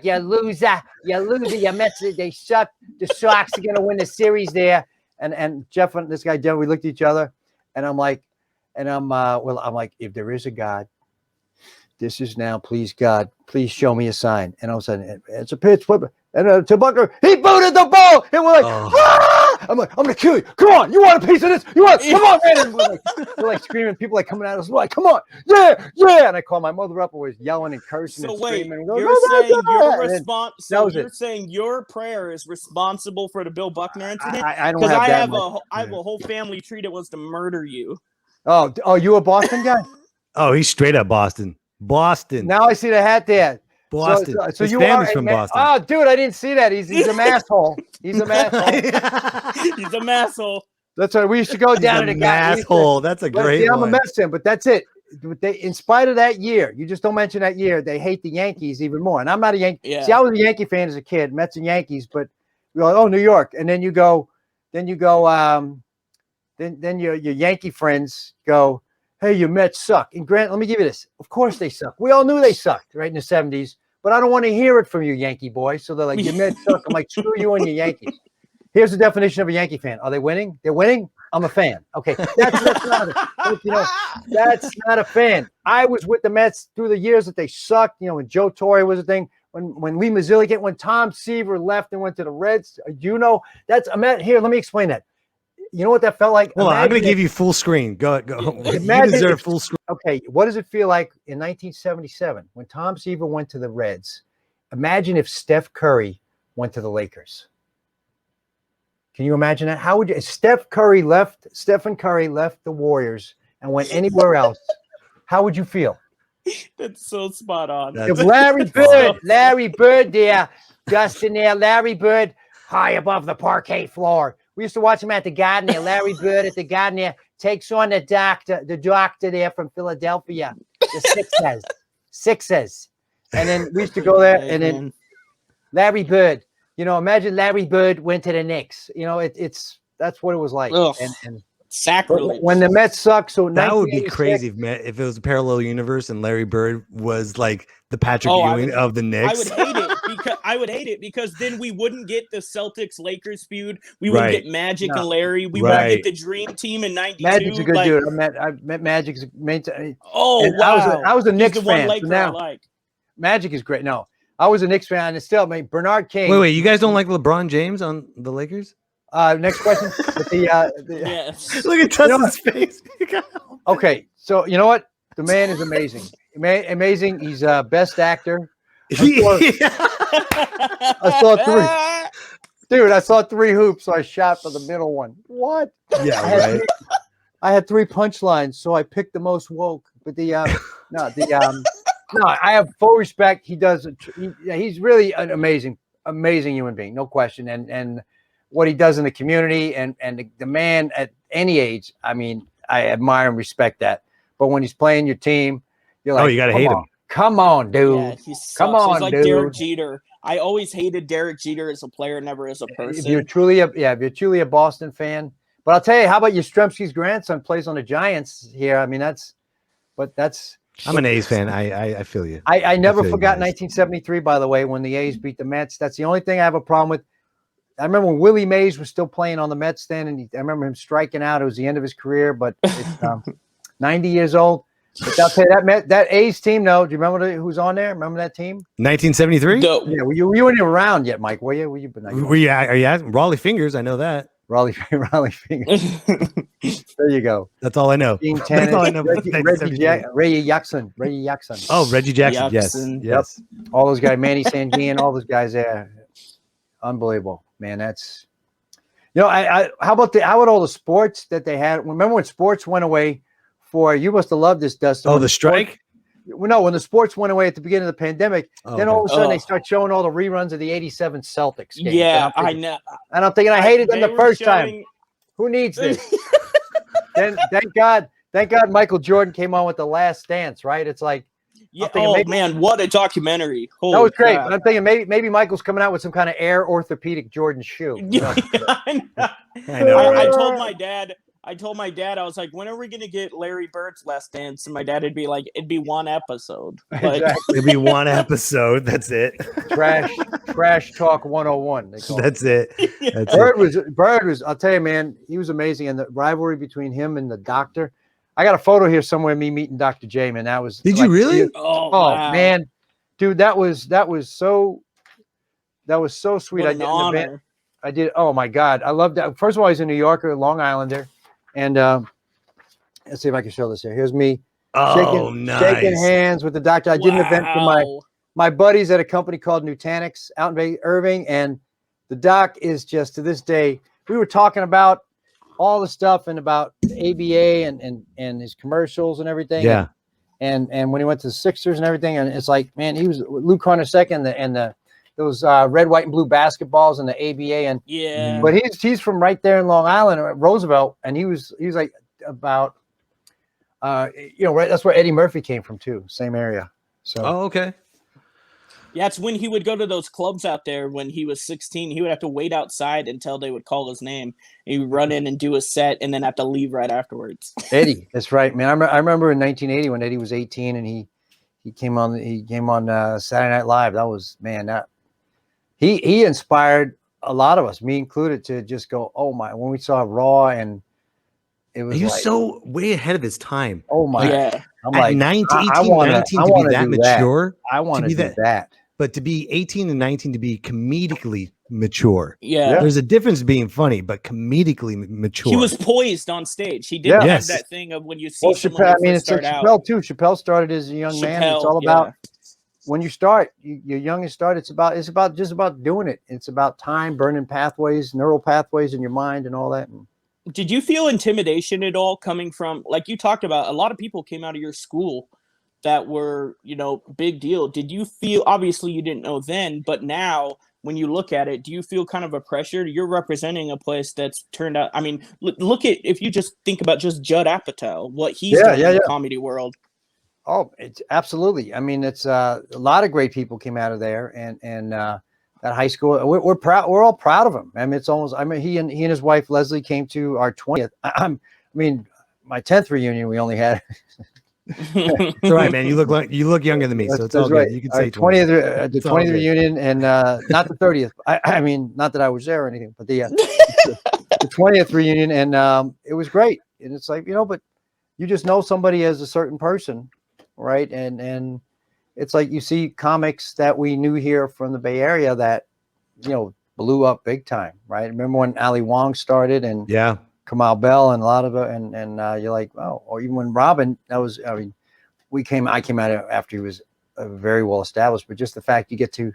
You loser. Your Mets, they suck. The Sox are gonna win the series there. And Jeff and this guy Jeff, we looked at each other, and I'm like, if there is a God. This is now, please, God, please show me a sign. And all of a sudden, it's a pitch. And to Buckner, he booted the ball. And we're like, ah! I'm like, I'm going to kill you. Come on. You want a piece of this? Come on, man. And we're like screaming. People like coming at us. We're like, come on. Yeah. And I call my mother up, always yelling and cursing and screaming. You're saying your prayer is responsible for the Bill Buckner incident? I don't have that. Because I have a whole family tree that was to murder you. Oh, you a Boston guy? Oh, he's straight up Boston. Now I see the hat there. Boston. So his you family's from Boston. Oh, dude, I didn't see that. He's a masshole. He's a masshole. He's a masshole. That's right. We used to go down to the masshole. That's a great one. I'm a Mets fan, but that's it. In spite of that year, you just don't mention that year. They hate the Yankees even more. And I'm not a Yankee. Yeah. See, I was a Yankee fan as a kid, Mets and Yankees. But you're like, oh, New York, and then your Yankee friends go, hey, your Mets suck. And Grant, let me give you this. Of course they suck. We all knew they sucked, right, in the 70s. But I don't want to hear it from you, Yankee boy. So they're like, your Mets suck. I'm like, screw you and your Yankees. Here's the definition of a Yankee fan. Are they winning? They're winning? I'm a fan. Okay. That's not a fan. I was with the Mets through the years that they sucked. When Joe Torre was a thing. When Lee Mazzilli when Tom Seaver left and went to the Reds. Here, let me explain that. You know what that felt like? Well, I'm going to give you full screen. Go. You deserve full screen. Okay, what does it feel like in 1977 when Tom Seaver went to the Reds? Imagine if Stephen Curry went to the Lakers. Can you imagine that? How would you? If Stephen Curry left the Warriors and went anywhere else, how would you feel? That's so spot on. If Larry Bird there, Dustin there, Larry Bird, high above the parquet floor. We used to watch him at the Garden there. Larry Bird at the Garden there takes on the doctor there from Philadelphia, the Sixers. And then we used to go there, and then Larry Bird. Imagine Larry Bird went to the Knicks. That's what it was like. And Sacrilege. When the Mets suck, so That would be 1986 crazy if it was a parallel universe and Larry Bird was like the Patrick Oh, Ewing of the Knicks. I would hate it because then we wouldn't get the Celtics Lakers feud. We Right. wouldn't get Magic No. and Larry. We Right. wouldn't get the Dream Team in '92. Magic's a good like, dude. I met Magic's. Oh and wow! I was a He's Knicks the one fan. So Laker I now like. Magic is great. No, I was a Knicks fan, and still, I mean, Bernard King. Wait, you guys don't like LeBron James on the Lakers? Next question. Yes. Look at Dustin's face. Okay, so you know what? The man is amazing. Amazing. He's best actor. I saw three. Dude, I saw 3 hoops, so I shot for the middle one. What? Yeah, right. I had 3 punchlines, so I picked the most woke. But no, I have full respect. He does. He's really an amazing human being, no question. And what he does in the community, and the man at any age, I mean, I admire and respect that. But when he's playing your team, you're like, you gotta hate him. Come on, dude. Yeah, he sucks. Come on, He's like dude. Derek Jeter. I always hated Derek Jeter as a player, never as a person. If you're truly a Boston fan. But I'll tell you, how about Yastrzemski's grandson plays on the Giants here? I mean, I'm an A's fan. I feel you. I never feel you forgot guys. 1973, by the way, when the A's beat the Mets. That's the only thing I have a problem with. I remember when Willie Mays was still playing on the Mets then, and I remember him striking out. It was the end of his career, but it's 90 years old. But I'll tell you, that A's team, though, do you remember who was on there? Remember that team? 1973? 1973? Yeah, you weren't even around yet, Mike, were you? Are you asking? Raleigh Fingers, I know that. Raleigh Fingers. There you go. That's all I know. Dean That's Tannen, all I know. Reggie Jackson. Oh, Reggie Jackson. Jackson. Yes. All those guys, Manny Sandian, all those guys there. Unbelievable, man. That's, how about all the sports that they had? Remember when sports went away you must have loved this, Dustin. Oh, the strike? No, when the sports went away at the beginning of the pandemic, then all of a sudden they start showing all the reruns of the '87 Celtics games. Yeah, I know. And I'm thinking I hated them They the were first showing- time. Who needs this? Then thank God Michael Jordan came on with The Last Dance, right? It's like, Yeah. Oh man, what a documentary! Holy that was great. crap. But I'm thinking maybe Michael's coming out with some kind of Air orthopedic Jordan shoe. I know. I know, I right? told my dad, I was like, when are we gonna get Larry Bird's Last Dance? And my dad would be like, it'd be one episode. Like, It'd be one episode. That's it. Trash talk 101. They call it. That's it. That's Bird was. I'll tell you, man, he was amazing. And the rivalry between him and the doctor. I got a photo here somewhere of me meeting Dr. J, man. That was. Did you really? oh wow. Man, dude, that was so sweet. What I an did an honor. event. I did. Oh my God, I loved that. First of all, he's a New Yorker, Long Islander, and let's see if I can show this here. Here's me shaking hands with the doctor. I did an event for my buddies at a company called Nutanix out in Irving, and the doc is just, to this day, we were talking about all the stuff and about the ABA and his commercials and everything. Yeah. And when he went to the Sixers and everything, and it's like, man, he was Luke Hornacek and those red, white, and blue basketballs and the ABA, and Yeah. but he's from right there in Long Island, Roosevelt, and he was like about right, that's where Eddie Murphy came from too, same area. So okay. Yeah, it's when he would go to those clubs out there when he was 16. He would have to wait outside until they would call his name. He would run in and do a set and then have to leave right afterwards. Eddie, that's right, man. I remember in 1980 when Eddie was 18 and he came on Saturday Night Live. That was, man, that he inspired a lot of us, me included, to just go, oh my, when we saw Raw, and it was He was so way ahead of his time. oh my, Yeah. I'm At like 19 I wanna 19 to do be that mature. I want to be do that. But to be 18 and 19 to be comedically mature. Yeah. There's a difference being funny, but comedically mature. He was poised on stage. He didn't Yeah. have Yes. that thing of when you see Well, someone Chappelle, I who mean, first it's like start out. Chappelle too. Chappelle started as a young man. It's all about when you start, you're young and start. It's about just about doing it. It's about time, burning pathways, neural pathways in your mind, and all that. Did you feel intimidation at all coming from, like you talked about, a lot of people came out of your school that were, big deal. Did you feel, obviously you didn't know then, but now when you look at it, do you feel kind of a pressure? You're representing a place that's turned out, I mean, look at, if you just think about just Judd Apatow, what he's done in the comedy world. Oh, it's absolutely. I mean, it's a lot of great people came out of there, and that high school. We're proud. We're all proud of him. I mean, it's almost. I mean, he and his wife Leslie came to our 20th. I mean, my 10th reunion, we only had. It's all right, man. You look younger than me, so it's all right. good. You can Our say 20th, 20th. the It's all 20th good. reunion, and not the 30th. I mean, not that I was there or anything, but the 20th reunion, and it was great. And it's like, but you just know somebody as a certain person, right? And it's like you see comics that we knew here from the Bay Area that blew up big time, right? Remember when Ali Wong started, and Yeah. Kamal Bell, and a lot of it, and you're like, oh, or even when Robin, I mean, I came out after he was very well established, but just the fact you get to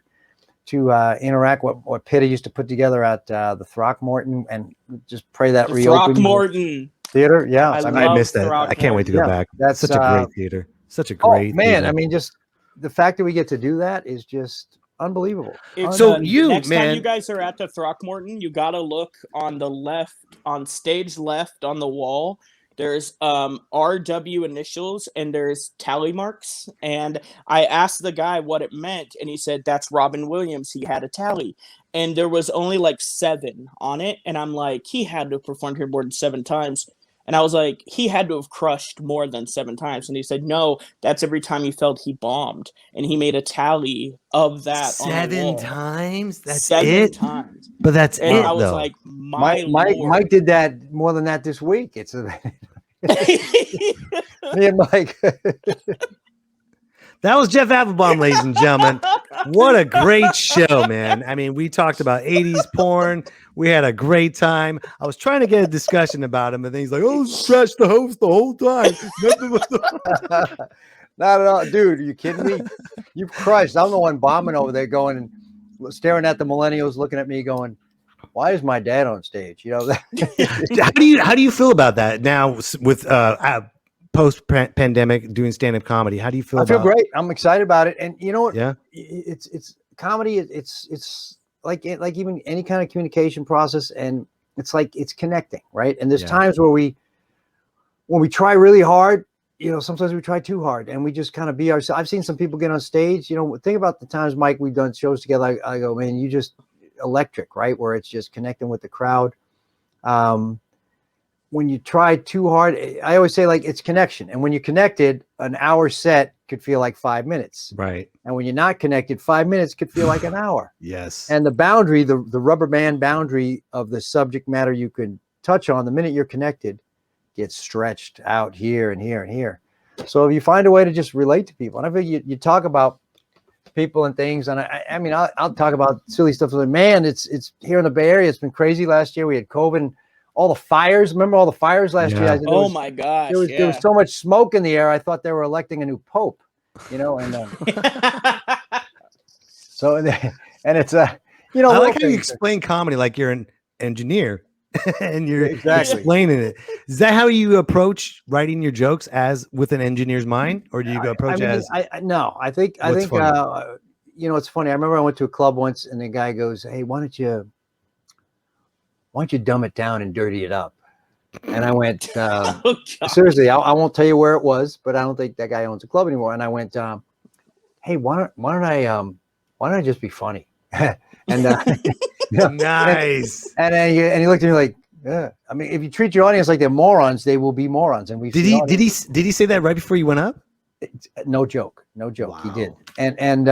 interact what Pitta used to put together at the Throckmorton, and just pray that The reopen Throckmorton theater. Yeah, I love missed that. I can't wait to go Yeah, back. that's Such a great theater. Such a oh great man, theater. I mean, just the fact that we get to do that is just unbelievable. So next time man- you guys are at the Throckmorton, you gotta look on the left, on stage left on the wall. There's RW initials and there's tally marks. And I asked the guy what it meant, and he said that's Robin Williams. He had a tally, and there was only like 7 on it. And I'm like, he had to have performed here more than 7 times. And I was like, he had to have crushed more than 7 times. And he said, no, that's every time he felt he bombed. And he made a tally of that. 7 times? That's 7 it? Times. But that's And it, I was though. like, Mike Mike did that more than that this week. It's me and Mike. That was Jeff Applebaum, ladies and gentlemen. What a great show, man. I mean, we talked about 80s porn. We had a great time. I was trying to get a discussion about him, and then he's like, oh, scratch the host the whole time. Not at all. Dude, are you kidding me? You've crushed. I'm the one bombing over there going and staring at the millennials, looking at me going, why is my dad on stage? How do you feel about that now with post pandemic doing stand-up comedy? How do you feel? I feel great. I'm excited about it. And you know what? Yeah, it's comedy. It's like even any kind of communication process, and it's like it's connecting, right? And there's times where when we try really hard, sometimes we try too hard, and we just kind of be ourselves. I've seen some people get on stage. Think about the times, Mike, we've done shows together. I go, man, you just electric, right? Where it's just connecting with the crowd. When you try too hard, I always say like it's connection. And when you're connected, an hour set could feel like 5 minutes. Right. And when you're not connected, 5 minutes could feel like an hour. Yes. And the boundary, the rubber band boundary of the subject matter you could touch on, the minute you're connected, gets stretched out here and here and here. So if you find a way to just relate to people, and I think you talk about people and things, and I mean, I'll talk about silly stuff. Like, man, it's here in the Bay Area. It's been crazy last year. We had COVID, and all the fires. Remember all the fires last year? Oh my gosh! There was so much smoke in the air. I thought they were electing a new pope. And so and it's I like how you explain comedy like you're an engineer and you're explaining it. Is that how you approach writing your jokes, as with an engineer's mind, or do you approach it as? No, I think it's funny. I remember I went to a club once, and the guy goes, "Hey, why don't you dumb it down and dirty it up?" And I went, seriously, I won't tell you where it was, but I don't think that guy owns a club anymore. And I went, hey, why don't I just be funny? And nice. And he looked at me like, yeah. I mean, if you treat your audience like they're morons, they will be morons. And did he say that right before you went up? No joke. Wow. He did. And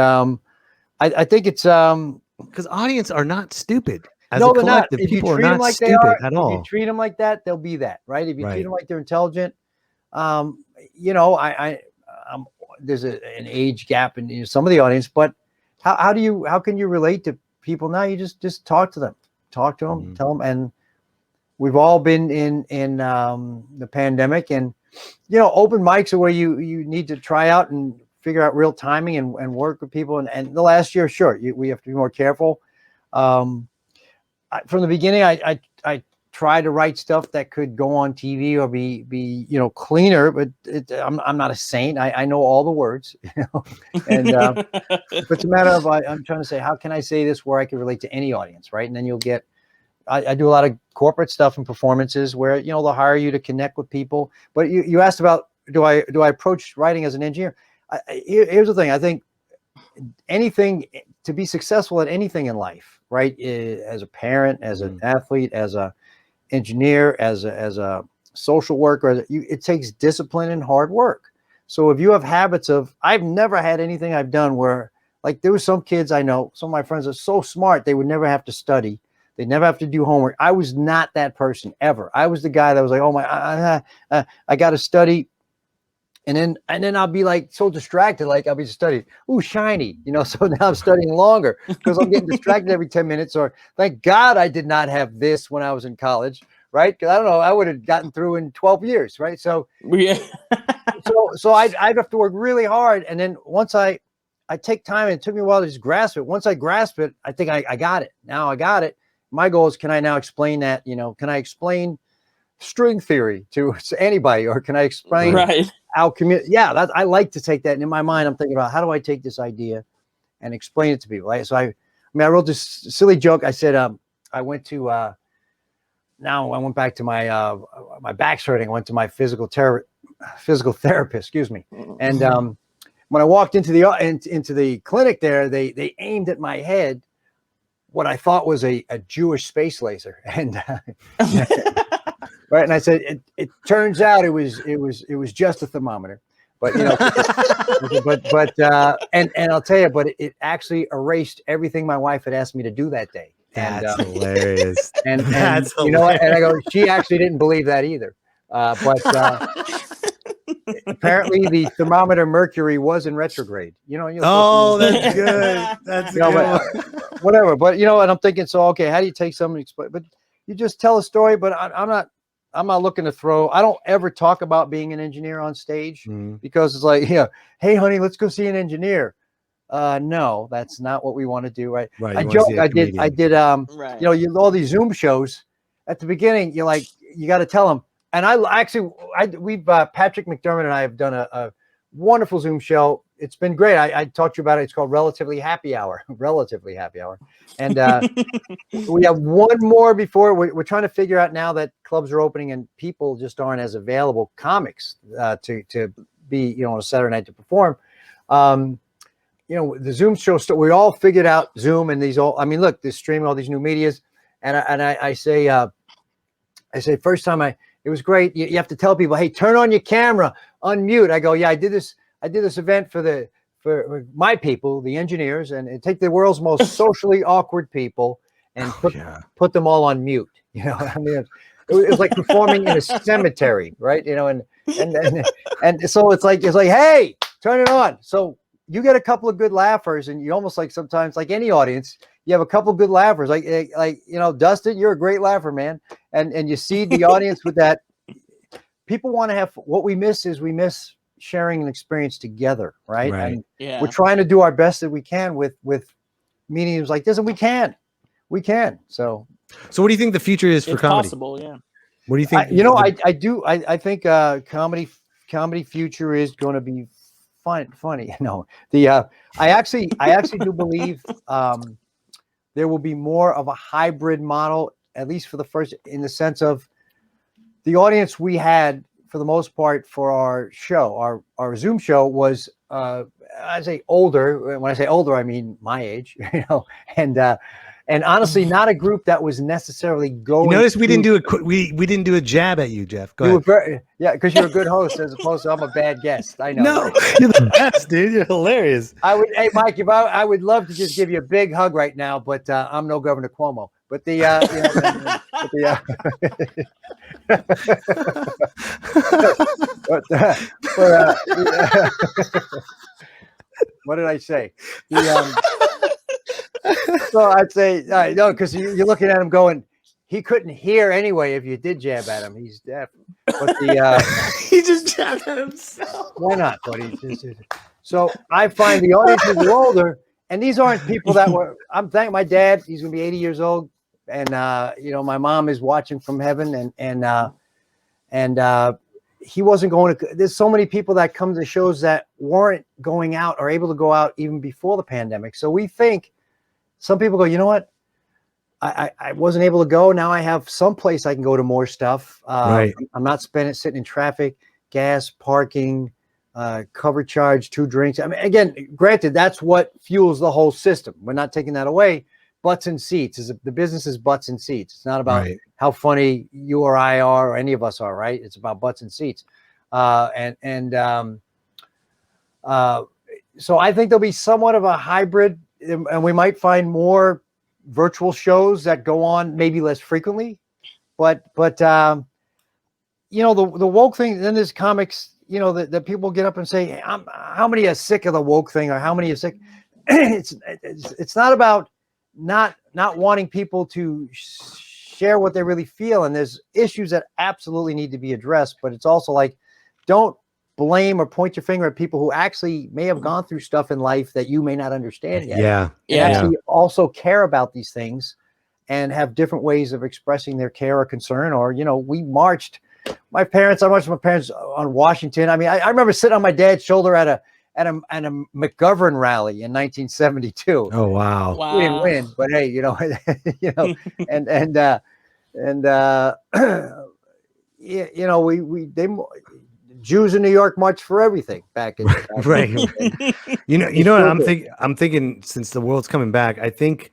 I think it's because audience are not stupid. No, they're not. If you treat them like they are, at all. if you treat them like that, they'll be that, right? If you treat them like they're intelligent, there's an age gap in some of the audience, but how can you relate to people now? You just talk to them, tell them, and we've all been in the pandemic, and open mics are where you need to try out and figure out real timing and work with people. And the last year, sure, we have to be more careful. From the beginning, I tried to write stuff that could go on TV or be cleaner, but I'm not a saint. I know all the words, and but it's a matter of I'm trying to say, how can I say this where I can relate to any audience, right? And then you'll get. I do a lot of corporate stuff and performances where they'll hire you to connect with people. But you asked about do I approach writing as an engineer? Here's the thing. I think anything to be successful at anything in life, right? As a parent, as an athlete, as a engineer, as a social work, or it takes discipline and hard work. So if you have habits of, I've never had anything I've done where, like, there were some kids I know, some of my friends are so smart, they would never have to study. They never have to do homework. I was not that person ever. I was the guy that was like, oh my, I got to study. And then I'll be like so distracted, like I'll be studying. Ooh, shiny, so now I'm studying longer because I'm getting distracted every 10 minutes. Or thank God I did not have this when I was in college, right? Because I don't know, I would have gotten through in 12 years, right? So, yeah. so I'd have to work really hard. And then once I take time, and it took me a while to just grasp it. Once I grasp it, I think I got it. Now I got it. My goal is, can I now explain that, can I explain string theory to anybody, or can I explain how I like to take that. And in my mind, I'm thinking about, how do I take this idea and explain it to people? Right? So I wrote this silly joke. I said, I went to, now I went back to my back's hurting. I went to my physical therapist, excuse me. And when I walked into the clinic there, they aimed at my head what I thought was a Jewish space laser. And right. And I said, it turns out it was just a thermometer, but and I'll tell you, but it actually erased everything my wife had asked me to do that day. That's hilarious. And hilarious. And I go, she actually didn't believe that either. But apparently the thermometer mercury was in retrograde. Oh, that's good. That's good. Whatever. But and I'm thinking, so okay, how do you take something? But you just tell a story. But I'm not looking to throw. I don't ever talk about being an engineer on stage because it's like, hey, honey, let's go see an engineer. No, that's not what we want to do. Right. I joke. I did. All these Zoom shows at the beginning. You got to tell them. And we've Patrick McDermott and I have done a wonderful Zoom show. It's been great. I talked to you about it. It's called Relatively Happy Hour. Relatively Happy Hour. And we have one more before. We're trying to figure out, now that clubs are opening and people just aren't as available, comics to be on a Saturday night to perform. The Zoom show. We all figured out Zoom and look, they're streaming all these new medias. And I say first time it was great. You have to tell people, hey, turn on your camera, unmute. I go, yeah, I did this event for my people, the engineers, and take the world's most socially awkward people and put them all on mute. It was like performing in a cemetery, right? And so it's like, hey, turn it on. So you get a couple of good laughers, and you almost like sometimes, like any audience, you have a couple of good laughers. Like Dustin, you're a great laugher, man. And you see the audience with that. People want to have, what we miss sharing an experience together, right? And we're trying to do our best that we can with mediums like this, and we can. So what do you think the future is for comedy? Possible, yeah. What do you think? I think comedy future is going to be funny. No, I actually do believe there will be more of a hybrid model, at least for the first, in the sense of the audience we had for the most part for our show, our Zoom show was, I say older. When I say older, I mean my age, and honestly, not a group that was necessarily going. Notice we didn't do a jab at you, Jeff. Go ahead. Because you're a good host as opposed to I'm a bad guest. I know. No, you're the best, dude. You're hilarious. Hey, Mike, I would love to just give you a big hug right now, but I'm no Governor Cuomo. But what did I say? So I'd say no, because you're looking at him going, he couldn't hear anyway if you did jab at him. He's deaf. But he just jabbed at himself. Why not, buddy? So I find the audiences are older, and these aren't people that were. I'm thanking my dad. He's gonna be 80 years old. And my mom is watching from heaven, and he wasn't going to. There's so many people that come to shows that weren't going out or able to go out even before the pandemic. So we think some people go, you know what? I wasn't able to go. Now I have some place I can go to more stuff. Right. I'm not sitting in traffic, gas, parking, cover charge, 2 drinks. I mean, again, granted, that's what fuels the whole system. We're not taking that away. butts and seats. The business is butts and seats. It's not about Right. how funny you or I are or any of us are, right? It's about butts and seats. So I think there'll be somewhat of a hybrid, and we might find more virtual shows that go on maybe less frequently, but you know, the woke thing. Then there's comics, you know, that people get up and say, hey, how many are sick of the woke thing, or how many are sick? It's not about not wanting people to share what they really feel, and there's issues that absolutely need to be addressed, but it's also like, don't blame or point your finger at people who actually may have gone through stuff in life that you may not understand yet. Yeah. And actually also care about these things and have different ways of expressing their care or concern. Or, you know, we marched, I marched with my parents on Washington. I mean, I remember sitting on my dad's shoulder at a McGovern rally in 1972. Oh, wow. We didn't win, but hey, you know, you know, you know, Jews in New York marched for everything back in right. You know what I'm thinking since the world's coming back, I think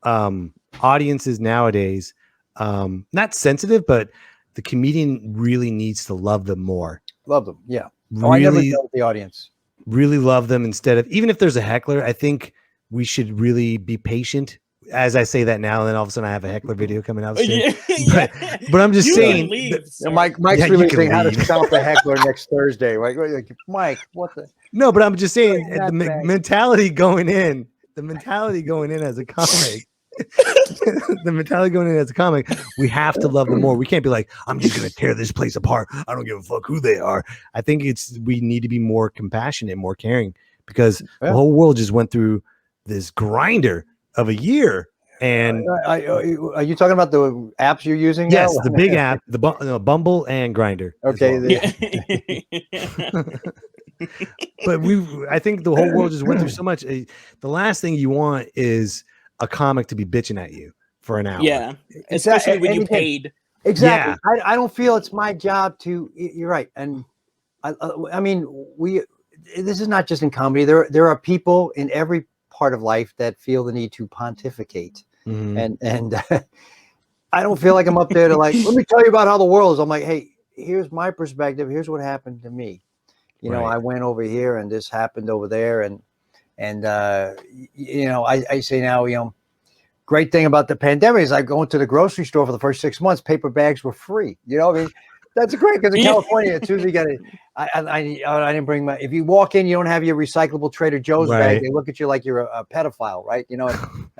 audiences nowadays, not sensitive, but the comedian really needs to love them more. Love them. Yeah. Really, I never dealt with the audience. Really love them instead of, even if there's a heckler, I think we should really be patient. As I say that now, and then all of a sudden I have a heckler video coming out soon. But I'm just saying, Mike's releasing How to Stop the Heckler next Thursday. Right? Mike, what the? No, but I'm just saying the mentality going in as a comic. The mentality going in as a comic, we have to love them more. We can't be like, I'm just gonna tear this place apart. I don't give a fuck who they are. I think we need to be more compassionate, more caring, because the whole world just went through this grinder of a year. And are you talking about the apps you're using? Yes, now? the big app, the Bumble and Grinder. Okay. But I think the whole world just went through so much. The last thing you want is a comic to be bitching at you for an hour. Yeah, especially when you paid. Exactly. Yeah. I don't feel it's my job to. You're right, and I mean, this is not just in comedy. There are people in every part of life that feel the need to pontificate, and I don't feel like I'm up there to like, let me tell you about how the world is. I'm like, hey, here's my perspective. Here's what happened to me. You know, I went over here and this happened over there, and you know, I say now, you know, great thing about the pandemic is I go into the grocery store for the first 6 months, paper bags were free. You know, I mean, that's great because in California, it's usually got it. I didn't bring my. If you walk in, you don't have your recyclable Trader Joe's bag. They look at you like you're a pedophile, right? You know.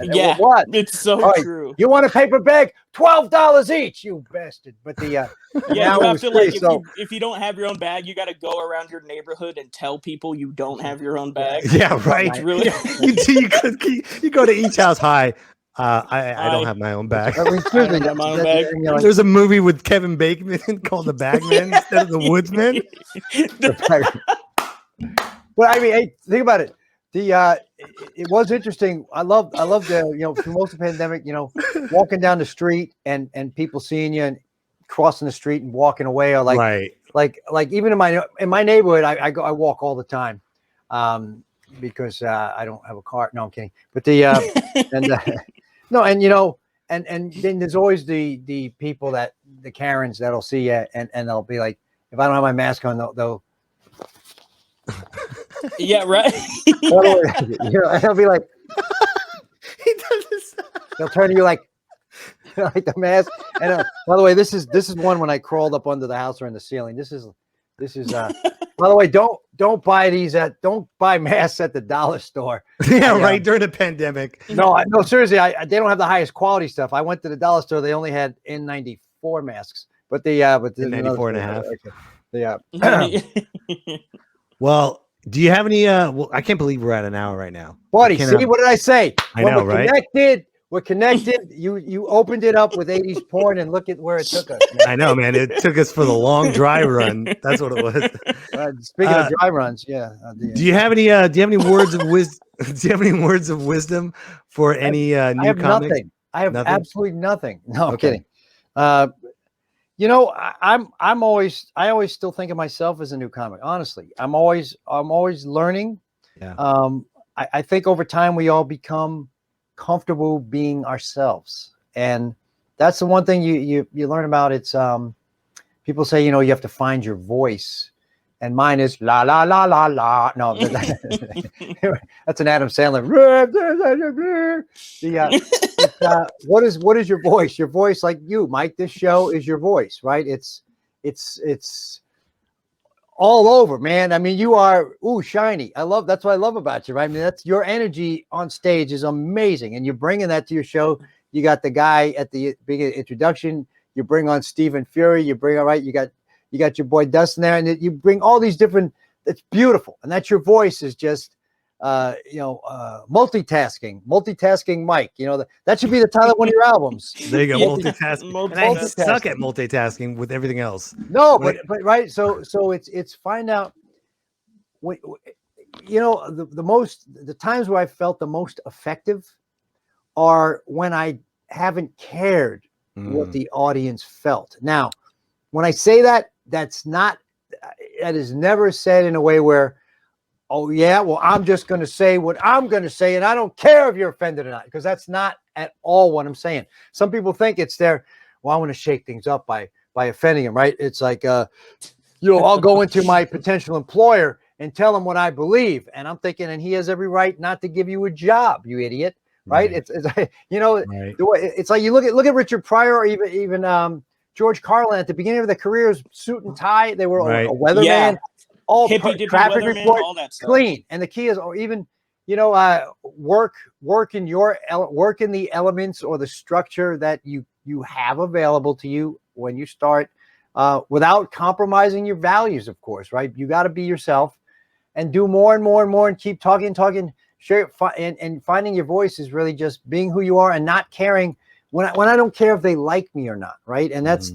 Yeah. What? It's so true. You want a paper bag? $12 each, you bastard. But the yeah, you have to like if you don't have your own bag, you got to go around your neighborhood and tell people you don't have your own bag. Yeah, right. Really. you go to each house. Hi. I don't have my own bag. I don't have my own bag. There's a movie with Kevin Bacon called The Bagman instead of The Woodsman. Well, I mean, hey, think about it. It was interesting. I love the, you know, through most of the pandemic, you know, walking down the street and people seeing you and crossing the street and walking away, or like, like even in my neighborhood, I walk all the time. Because I don't have a car. No, I'm kidding. But no, and you know, and then there's always the people the Karens that'll see you and they'll be like, if I don't have my mask on, they'll yeah, right. They'll be like, he does this. They'll turn to you like the mask. And by the way, this is one when I crawled up under the house or in the ceiling. This is by the way, don't buy these don't buy masks at the dollar store. Yeah, right, during the pandemic. No, seriously, they don't have the highest quality stuff. I went to the dollar store, they only had N94 masks. But the 94 and a half. Yeah. Well, do you have any I can't believe we're at an hour right now. Buddy, see what did I say? I know, right? We're connected. You opened it up with 80s porn and look at where it took us. Man. I know, man. It took us for the long dry run. That's what it was. Speaking of dry runs, yeah. Do you have any words of wisdom? Do you have any words of wisdom for any new comics? I have nothing. I have absolutely nothing. No, I'm kidding. You know, I always still think of myself as a new comic. Honestly, I'm always learning. Yeah. I think over time we all become comfortable being ourselves. And that's the one thing you learn about. It's people say, you know, you have to find your voice. And mine is la la la la la. No, that's an Adam Sandler. What is your voice? Your voice, like you, Mike. This show is your voice, right? It's all over, man. I mean, you are shiny. That's what I love about you, right? I mean, that's your energy on stage is amazing, and you're bringing that to your show. You got the guy at the big introduction. You bring on Stephen Fury. You bring you got your boy Dustin there, and you bring all these different. It's beautiful, and that's your voice is just, multitasking, Mike. You know that should be the title of one of your albums. There you go, multitasking. And I suck at multitasking with everything else. No, but right. So it's find out. You know, the times where I felt the most effective are when I haven't cared what the audience felt. Now, when I say that, that is never said in a way where, oh yeah, well, I'm just going to say what I'm going to say, and I don't care if you're offended or not, because that's not at all what I'm saying. Some people think it's I want to shake things up by offending him, right? It's like, I'll go into my potential employer and tell him what I believe, and I'm thinking, and he has every right not to give you a job, you idiot, right? It's right. It's like you look at Richard Pryor, or even George Carlin at the beginning of their careers, suit and tie. They were a weatherman, all traffic report, all that stuff. Clean. And the key is, or even, work in the elements or the structure that you have available to you when you start, without compromising your values, of course, right? You got to be yourself and do more and more and more and keep talking, share, and finding your voice is really just being who you are and not caring. When I don't care if they like me or not, right? And that's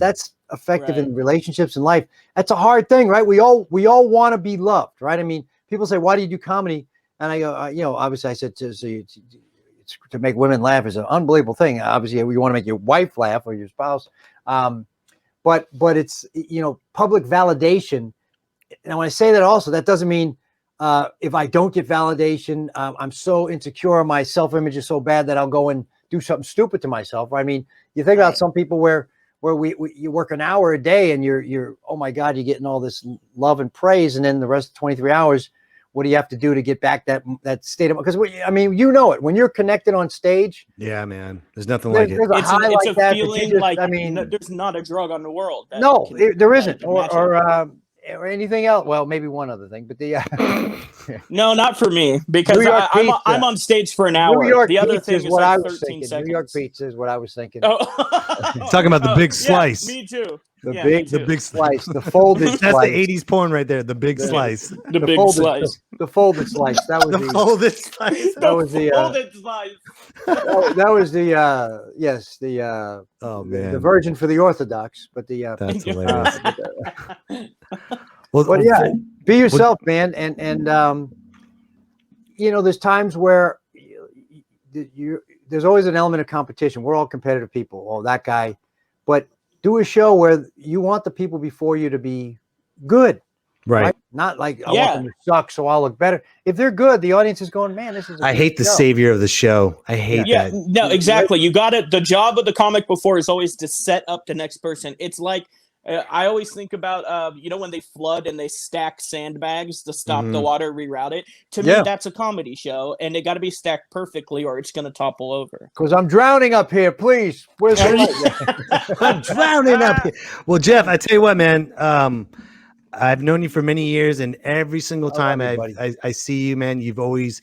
effective in relationships and life. That's a hard thing, right? We all want to be loved, right? I mean, people say, "Why do you do comedy?" And I go, obviously, I said it's to make women laugh is an unbelievable thing. Obviously, you want to make your wife laugh or your spouse, but it's public validation. And when I say that, also that doesn't mean if I don't get validation, I'm so insecure, my self-image is so bad that I'll go and do something stupid to myself. I mean, you think about some people where you work an hour a day and you're oh my God, you're getting all this love and praise, and then the rest of 23 hours, what do you have to do to get back that state of? Because I mean, it when you're connected on stage. Yeah, man, there's nothing like it. It's a feeling like there's not a drug on the world. No, there isn't, or anything else. Well, maybe one other thing, but no, not for me, because I'm on stage for an hour. New York the other pizza thing is what I was 13 thinking. seconds. New York pizza is what I was thinking. Talking about the big slice. Yeah, me too. The big slice, the folded That's slice. the 80s porn right there. The big slice. The big slice. The folded slice. That was the folded slice. That was the folded slice. That was the yes, the oh man, the Virgin for the Orthodox, but the that's hilarious. But yeah, be yourself, man, and there's times where there's always an element of competition. We're all competitive people. Oh, that guy, but do a show where you want the people before you to be good, right? Not like I want them to suck, so I'll look better. If they're good, the audience is going, man, this is. I hate the savior of the show. I hate that. No, exactly. You got it. The job of the comic before is always to set up the next person. It's like. I always think about, when they flood and they stack sandbags to stop the water, reroute it. To me, that's a comedy show, and they got to be stacked perfectly, or it's going to topple over. Because I'm drowning up here, please. Where's the light? I'm drowning up here. Well, Jeff, I tell you what, man. I've known you for many years, and every single time I see you, man, you've always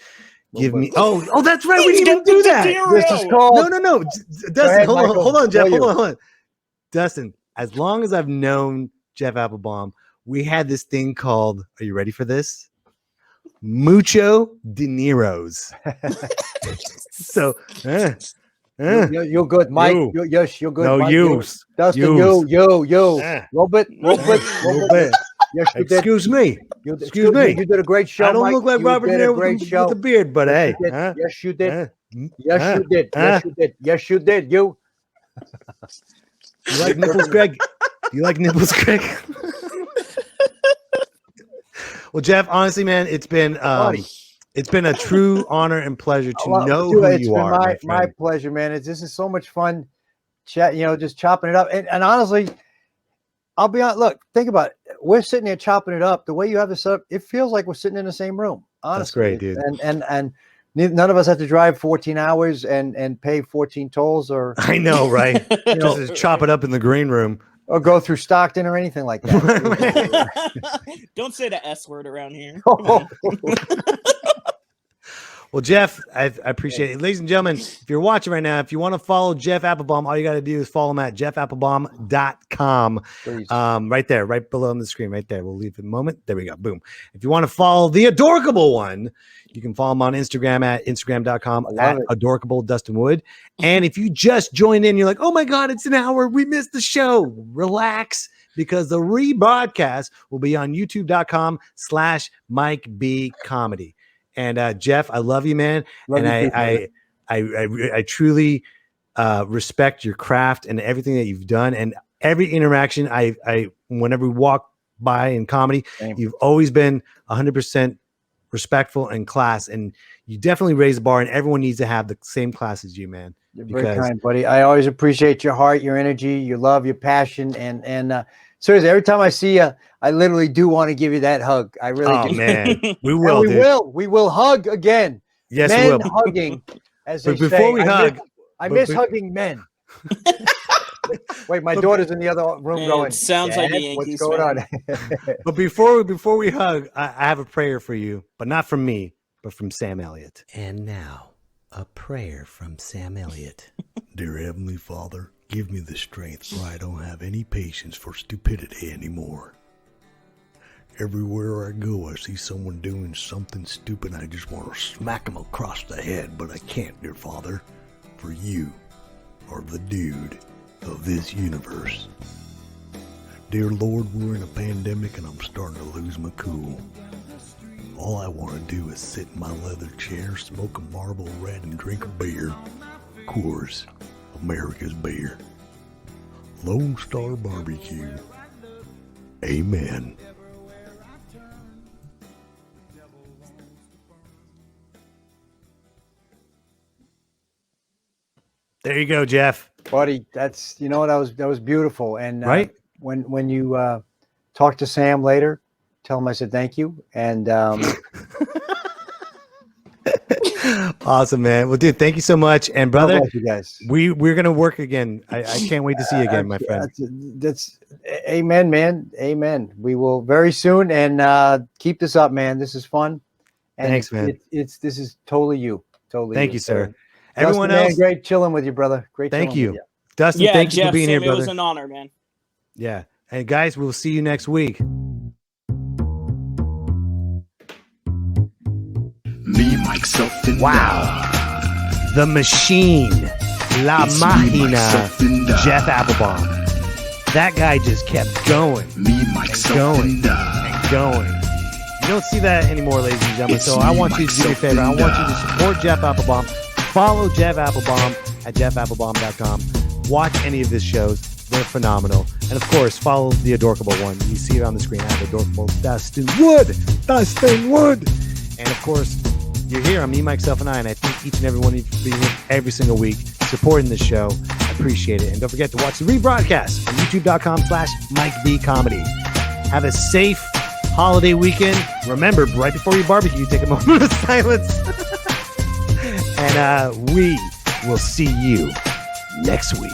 give me. Oh, that's right. We didn't do that. This is called. No. Dustin, hold on, Jeff. Hold on. Dustin. As long as I've known Jeff Applebaum, we had this thing called, are you ready for this? Mucho De Niro's. So, you're good, Mike. Yes, you're good. No, Mike. you. Dustin, you. Robert. Yes, excuse me. Excuse me. You did a great show. I don't Mike. look like Robert De Niro with the beard, but hey. Yes, you did. Yes, you did. Yes, you did. Yes, you did. You. You like nipples, Greg? You like nipples, Greg? Well, Jeff, honestly, man, it's been It's been a true honor and pleasure to know dude, who it's you been are. my pleasure, man. This is so much fun. Chat, just chopping it up. And honestly, I'll be honest. Look, think about it. We're sitting there chopping it up. The way you have this up, it feels like we're sitting in the same room. Honestly, that's great, dude. And none of us have to drive 14 hours and pay 14 tolls or. I know, right? Just chop it up in the green room. Or go through Stockton or anything like that. Don't say the S word around here. Well, Jeff, I appreciate it. Ladies and gentlemen, if you're watching right now, if you want to follow Jeff Applebaum, all you got to do is follow him at jeffapplebaum.com. Right there, right below on the screen, right there. We'll leave it a moment. There we go. Boom. If you want to follow the Adorkable one, you can follow him on Instagram at instagram.com at Adorkable Dustin Wood. And if you just joined in, you're like, oh my God, it's an hour. We missed the show. Relax, because the rebroadcast will be on youtube.com/MikeBComedy. And Jeff, I love you, man. I truly respect your craft and everything that you've done, and every interaction. Whenever we walk by in comedy, you've always been 100% respectful and class, and you definitely raise the bar. And everyone needs to have the same class as you, man. You're very kind, buddy. I always appreciate your heart, your energy, your love, your passion, and seriously, every time I see you, I literally do want to give you that hug. I really do. Man, we will. We will hug again. Yes, men we will. Hugging, as they before say. we hug, I miss hugging men. Wait, my daughter's in the other room going. It sounds like a Yankees. What's going on? But before we hug, I have a prayer for you, but not from me, but from Sam Elliott. And now, a prayer from Sam Elliott. Dear Heavenly Father, give me the strength, for I don't have any patience for stupidity anymore. Everywhere I go, I see someone doing something stupid, and I just want to smack them across the head, but I can't, dear Father, for you are the dude of this universe. Dear Lord, we're in a pandemic, and I'm starting to lose my cool. All I want to do is sit in my leather chair, smoke a Marlboro Red, and drink a beer. Coors, America's beer. Lone Star Barbecue. Amen. There you go, Jeff. Buddy, that's that was beautiful. And right when you talk to Sam later, tell him I said thank you. And awesome, man. Well, dude, thank you so much. And brother, God bless you guys. We're gonna work again. I can't wait to see you again, my friend. That's amen, man. Amen. We will very soon, and keep this up, man. This is fun. And thanks, man. This is totally you. Totally. Thank you, sir. Dustin, Everyone else, man, great chilling with you, brother. Great. Thank you, you. Dustin. Yeah, thank you Jeff, for being here, brother. It was an honor, man. Yeah, and guys, we'll see you next week. Me, myself, and The machine, La It's me, Máquina, myself, and Jeff Applebaum. That guy just kept going, Me, myself, going, and and going. You don't see that anymore, ladies and gentlemen. It's So I me, want you to do me a myself, favor. I and want you to support Jeff Applebaum. Follow Jeff Applebaum at jeffapplebaum.com. Watch any of his shows. They're phenomenal. And of course, follow the Adorkable one. You see it on the screen at Adorkable Dustin Wood. Dustin Wood. And of course, you're here on Me, Myself, and I. And I thank each and every one of you for being here every single week, supporting the show. I appreciate it. And don't forget to watch the rebroadcast on youtube.com/MikeBComedy. Have a safe holiday weekend. Remember, right before you barbecue, take a moment of silence. And we will see you next week.